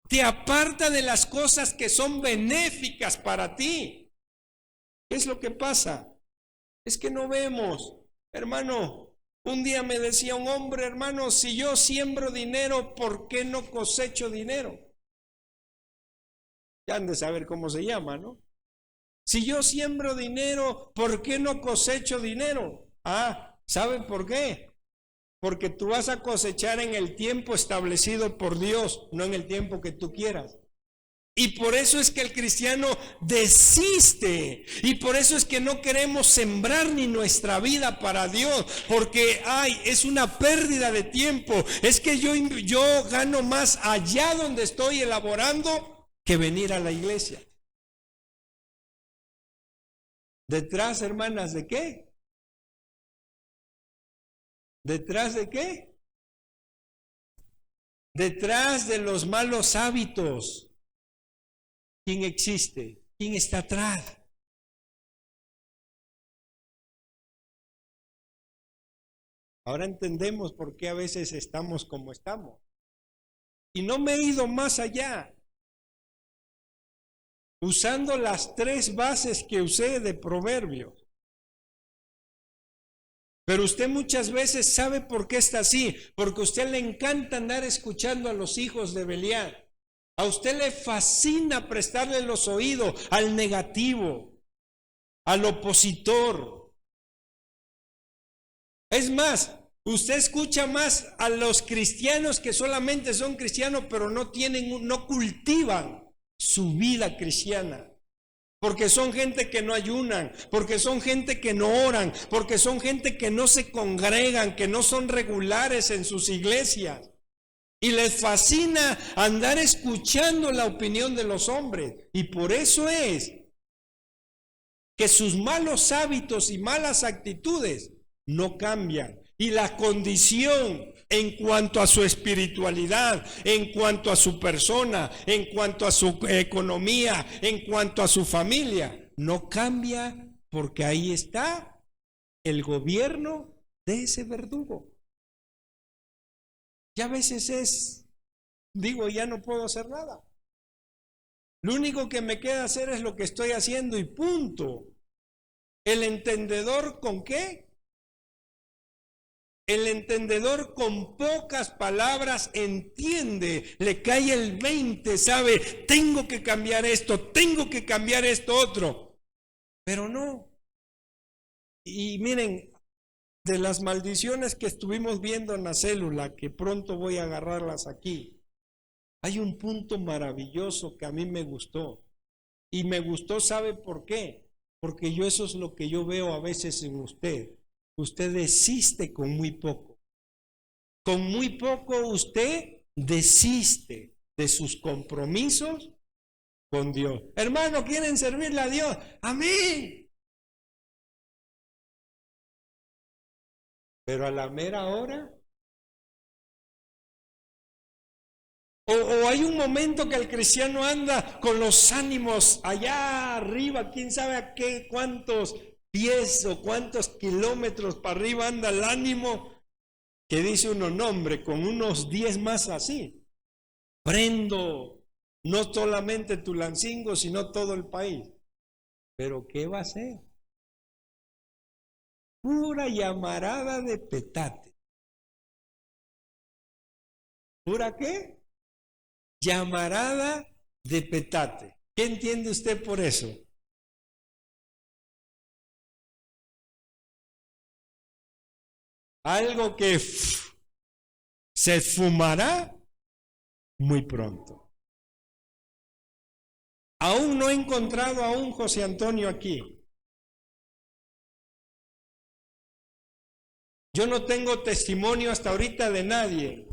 Te aparta de las cosas que son benéficas para ti. ¿Qué es lo que pasa? Es que no vemos. Hermano, un día me decía un hombre, hermano, si yo siembro dinero, ¿por qué no cosecho dinero? Ya han de saber cómo se llama, ¿no? Si yo siembro dinero, ¿por qué no cosecho dinero? Ah, ¿saben por qué? Porque tú vas a cosechar en el tiempo establecido por Dios, no en el tiempo que tú quieras. Y por eso es que el cristiano desiste. Y por eso es que no queremos sembrar ni nuestra vida para Dios. Porque, es una pérdida de tiempo. Es que yo gano más allá donde estoy elaborando que venir a la iglesia. Detrás, hermanas, ¿de qué? ¿Detrás de qué? Detrás de los malos hábitos. ¿Quién existe? ¿Quién está atrás? Ahora entendemos por qué a veces estamos como estamos. Y no me he ido más allá. Usando las 3 bases que usé de Proverbios. Pero usted muchas veces sabe por qué está así, porque a usted le encanta andar escuchando a los hijos de Belial. A usted le fascina prestarle los oídos al negativo, al opositor. Es más, usted escucha más a los cristianos que solamente son cristianos, pero no cultivan su vida cristiana. Porque son gente que no ayunan, porque son gente que no oran, porque son gente que no se congregan, que no son regulares en sus iglesias. Y les fascina andar escuchando la opinión de los hombres. Y por eso es que sus malos hábitos y malas actitudes no cambian. Y la condición en cuanto a su espiritualidad, en cuanto a su persona, en cuanto a su economía, en cuanto a su familia, no cambia, porque ahí está el gobierno de ese verdugo. Y a veces ya no puedo hacer nada. Lo único que me queda hacer es lo que estoy haciendo y punto. ¿El entendedor con qué? El entendedor con pocas palabras entiende, le cae el 20, sabe, tengo que cambiar esto otro. Pero no. Y miren, de las maldiciones que estuvimos viendo en la célula, que pronto voy a agarrarlas aquí, hay un punto maravilloso que a mí me gustó. Y me gustó, ¿sabe por qué? Porque eso es lo que yo veo a veces en usted. Usted desiste con muy poco. Con muy poco usted desiste de sus compromisos con Dios. Hermano, ¿quieren servirle a Dios? Amén. Pero a la mera hora, o hay un momento que el cristiano anda con los ánimos allá arriba, quién sabe a qué, cuántos pies o cuántos kilómetros para arriba anda el ánimo, que dice uno, no hombre, con unos 10 más así, prendo no solamente Tulancingo, sino todo el país. Pero ¿qué va a hacer? Pura llamarada de petate. ¿Pura qué? Llamarada de petate. ¿Qué entiende usted por eso? Algo que se fumará muy pronto. Aún no he encontrado a un José Antonio aquí. Yo no tengo testimonio hasta ahorita de nadie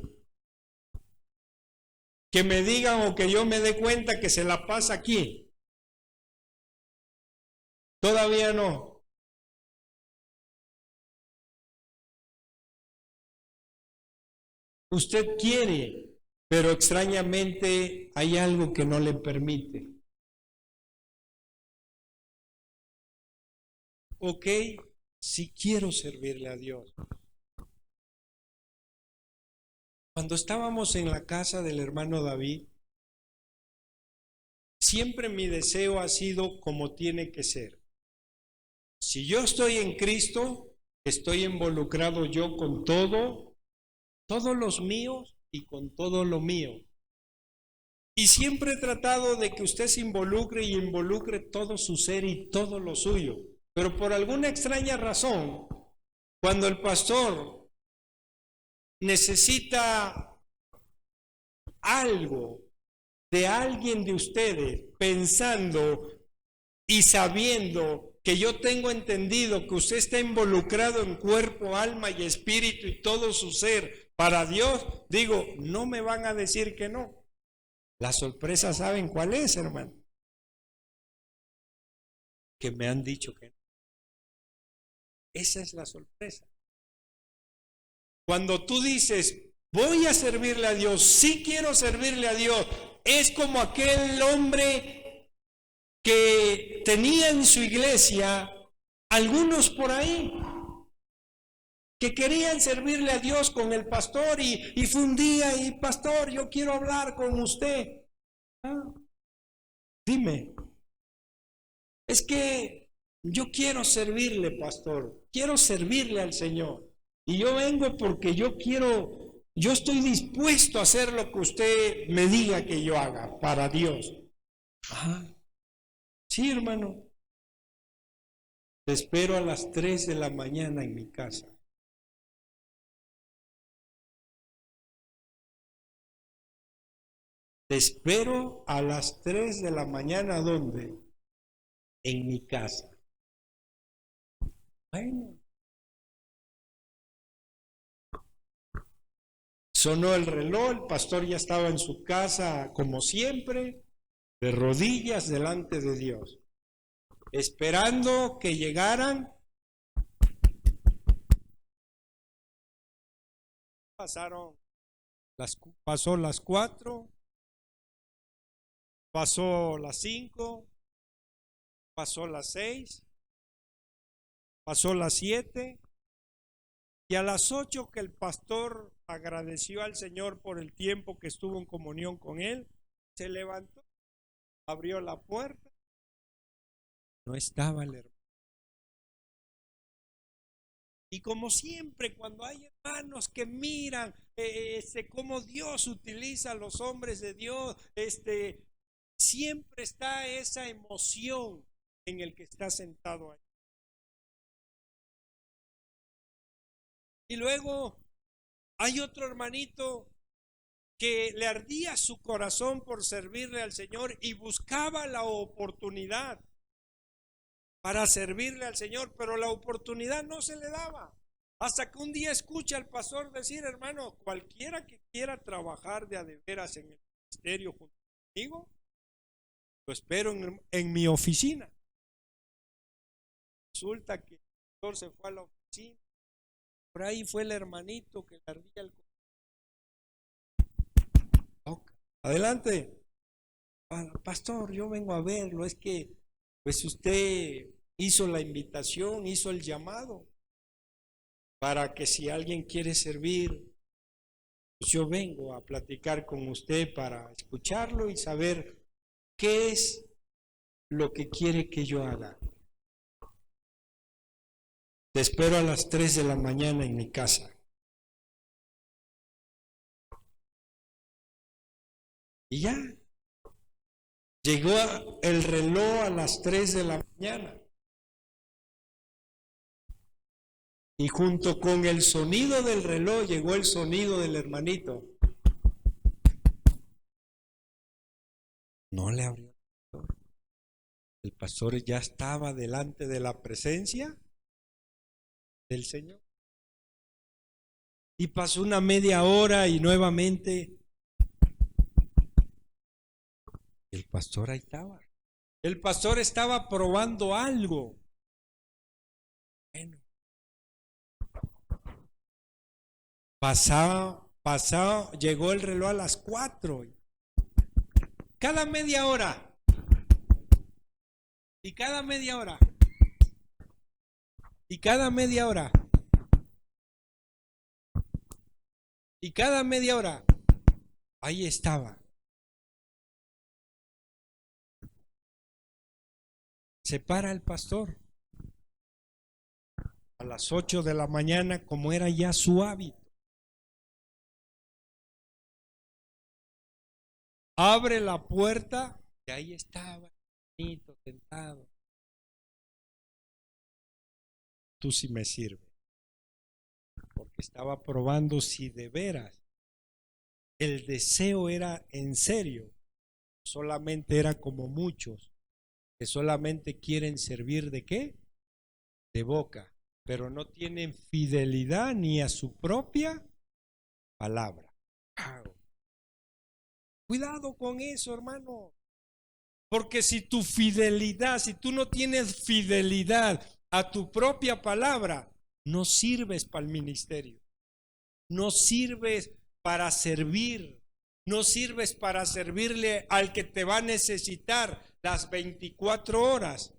que me digan o que yo me dé cuenta que se la pasa aquí. Todavía no. Usted quiere, pero extrañamente hay algo que no le permite. Ok, sí quiero servirle a Dios. Cuando estábamos en la casa del hermano David, siempre mi deseo ha sido como tiene que ser. Si yo estoy en Cristo, estoy involucrado yo con todos los míos y con todo lo mío. Y siempre he tratado de que usted se involucre y involucre todo su ser y todo lo suyo. Pero por alguna extraña razón, cuando el pastor necesita algo de alguien de ustedes, pensando y sabiendo que yo tengo entendido que usted está involucrado en cuerpo, alma y espíritu y todo su ser para Dios, digo, no me van a decir que no. La sorpresa, ¿saben cuál es, hermano? Que me han dicho que no. Esa es la sorpresa. Cuando tú dices, voy a servirle a Dios, sí quiero servirle a Dios, es como aquel hombre que tenía en su iglesia algunos por ahí que querían servirle a Dios con el pastor y fue un día y pastor, yo quiero hablar con usted. Dime, es que yo quiero servirle, pastor. quiero servirle al Señor. Y yo vengo porque yo estoy dispuesto a hacer lo que usted me diga que yo haga para Dios. Ajá. Sí, hermano. Te espero a las 3 de la mañana en mi casa. Te espero a las 3 de la mañana, ¿dónde? En mi casa. Bueno. Sonó el reloj, el pastor ya estaba en su casa, como siempre, de rodillas delante de Dios, esperando que llegaran. Pasó las 4, pasó las 5, pasó las 6, pasó las 7, y a las 8 que el pastor agradeció al Señor por el tiempo que estuvo en comunión con él, se levantó, abrió la puerta, no estaba el hermano. Y como siempre, cuando hay hermanos que miran cómo Dios utiliza a los hombres de Dios, siempre está esa emoción en el que está sentado ahí. Y luego hay otro hermanito que le ardía su corazón por servirle al Señor y buscaba la oportunidad para servirle al Señor, pero la oportunidad no se le daba. Hasta que un día escucha al pastor decir: hermano, cualquiera que quiera trabajar de a de veras en el ministerio junto conmigo, lo espero en mi oficina. Resulta que el pastor se fue a la oficina. Por ahí fue el hermanito que le ardía el corazón. Adelante. Pastor, yo vengo a verlo. Es que pues usted hizo la invitación, hizo el llamado para que si alguien quiere servir, pues yo vengo a platicar con usted para escucharlo y saber qué es lo que quiere que yo haga. Te espero a las 3 de la mañana en mi casa. Y ya. Llegó el reloj a las 3 de la mañana. Y junto con el sonido del reloj llegó el sonido del hermanito. No le abrió. El pastor ya estaba delante de la presencia del Señor. Y pasó una media hora y nuevamente el pastor ahí estaba. El pastor estaba probando algo. Bueno. Pasado, llegó el reloj a las 4. Cada media hora. Y cada media hora. Y cada media hora. Y cada media hora. Ahí estaba. Se para el pastor. A las 8 de la mañana, como era ya su hábito. Abre la puerta y ahí estaba, sentado. Tú sí me sirves. Porque estaba probando si de veras el deseo era en serio. Solamente era como muchos que solamente quieren servir ¿de qué? De boca, pero no tienen fidelidad ni a su propia palabra. Cuidado con eso, hermano. Porque si tu fidelidad, si tú no tienes fidelidad a tu propia palabra, no sirves para el ministerio. No sirves para servir. No sirves para servirle al que te va a necesitar las 24 horas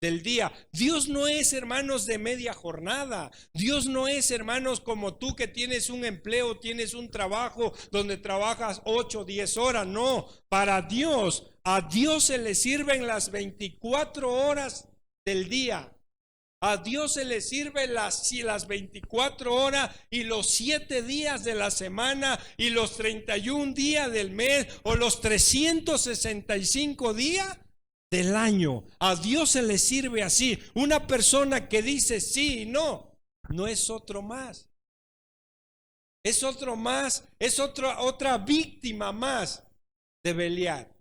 del día. Dios no es, hermanos, de media jornada. Dios no es, hermanos, como tú que tienes un empleo, tienes un trabajo donde trabajas 8 o 10 horas. No, para Dios, a Dios se le sirven las 24 horas del día. A Dios se le sirve las 24 horas y los 7 días de la semana y los 31 días del mes o los 365 días del año. A Dios se le sirve así. Una persona que dice sí y no, no es otro más. Es otro más, es otra víctima más de Belial.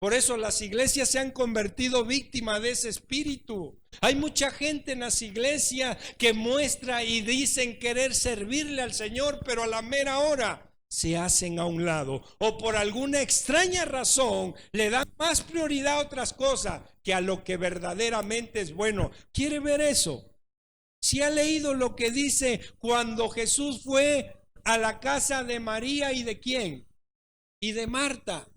Por eso las iglesias se han convertido víctimas de ese espíritu. Hay mucha gente en las iglesias que muestra y dicen querer servirle al Señor, pero a la mera hora se hacen a un lado. O por alguna extraña razón le dan más prioridad a otras cosas que a lo que verdaderamente es bueno. ¿Quiere ver eso? Si ha leído lo que dice cuando Jesús fue a la casa de María y de ¿quién? Y de Marta.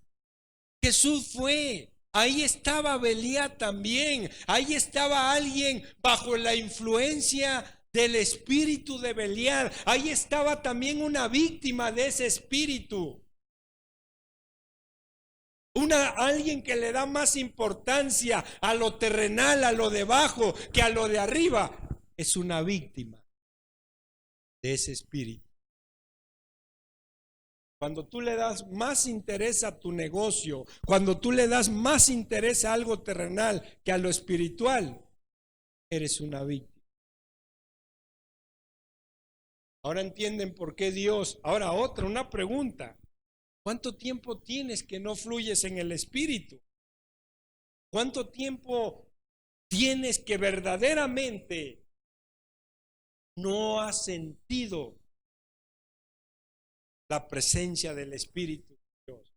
Jesús fue, ahí estaba Belial también, ahí estaba alguien bajo la influencia del espíritu de Belial, ahí estaba también una víctima de ese espíritu. Alguien que le da más importancia a lo terrenal, a lo de abajo, que a lo de arriba, es una víctima de ese espíritu. Cuando tú le das más interés a tu negocio, cuando tú le das más interés a algo terrenal que a lo espiritual, eres una víctima. Ahora entienden por qué Dios. Ahora una pregunta. ¿Cuánto tiempo tienes que no fluyes en el espíritu? ¿Cuánto tiempo tienes que verdaderamente no has sentido la presencia del Espíritu de Dios?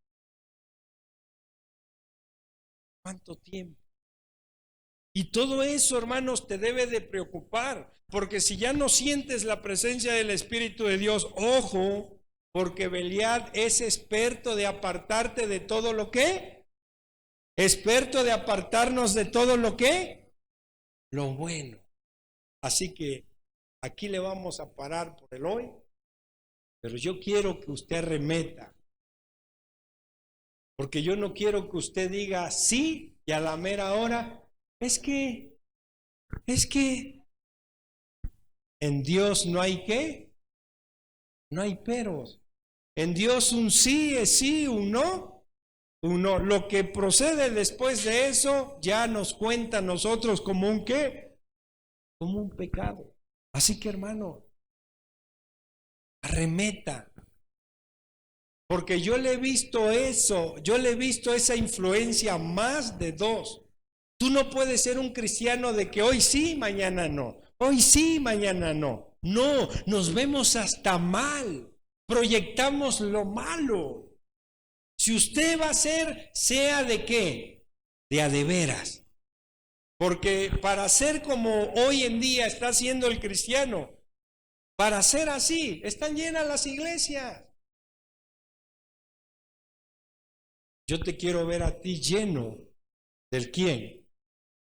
¿Cuánto tiempo? Y todo eso, hermanos, te debe de preocupar, porque si ya no sientes la presencia del Espíritu de Dios, ojo, porque Belial es experto de apartarte de todo lo que, experto de apartarnos de todo lo que, lo bueno. Así que aquí le vamos a parar por el hoy. Pero yo quiero que usted arremeta, porque yo no quiero que usted diga sí y a la mera hora, es que en Dios no hay qué, no hay peros. En Dios un sí es sí, un no. Lo que procede después de eso ya nos cuenta a nosotros como un qué, como un pecado. Así que, hermano, arremeta, porque yo le he visto eso, yo le he visto esa influencia más de dos. Tú no puedes ser un cristiano de que hoy sí, mañana no, hoy sí, mañana no. No, nos vemos hasta mal, proyectamos lo malo. Si usted va a ser, sea de qué, de a de veras, porque para ser como hoy en día está siendo el cristiano, para ser así, están llenas las iglesias. Yo te quiero ver a ti lleno del quién,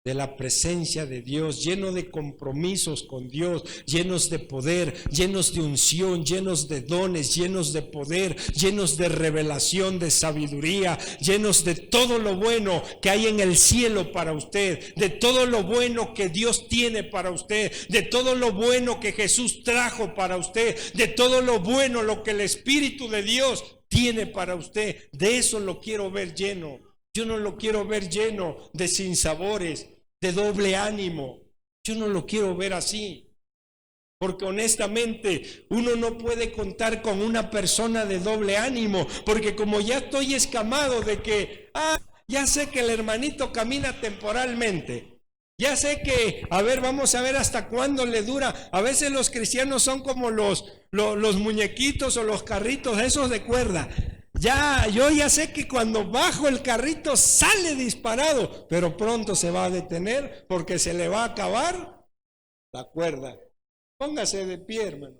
de la presencia de Dios, lleno de compromisos con Dios, llenos de poder, llenos de unción, llenos de dones, llenos de poder, llenos de revelación, de sabiduría, llenos de todo lo bueno que hay en el cielo para usted, de todo lo bueno que Dios tiene para usted, de todo lo bueno que Jesús trajo para usted, de todo lo bueno, lo que el Espíritu de Dios tiene para usted. De eso lo quiero ver lleno. Yo no lo quiero ver lleno de sinsabores, de doble ánimo. Yo no lo quiero ver así. Porque honestamente uno no puede contar con una persona de doble ánimo. Porque como ya estoy escamado de que, ya sé que el hermanito camina temporalmente. Ya sé que, vamos a ver hasta cuándo le dura. A veces los cristianos son como los muñequitos o los carritos esos de cuerda. Yo ya sé que cuando bajo el carrito sale disparado, pero pronto se va a detener porque se le va a acabar la cuerda. Póngase de pie, hermano.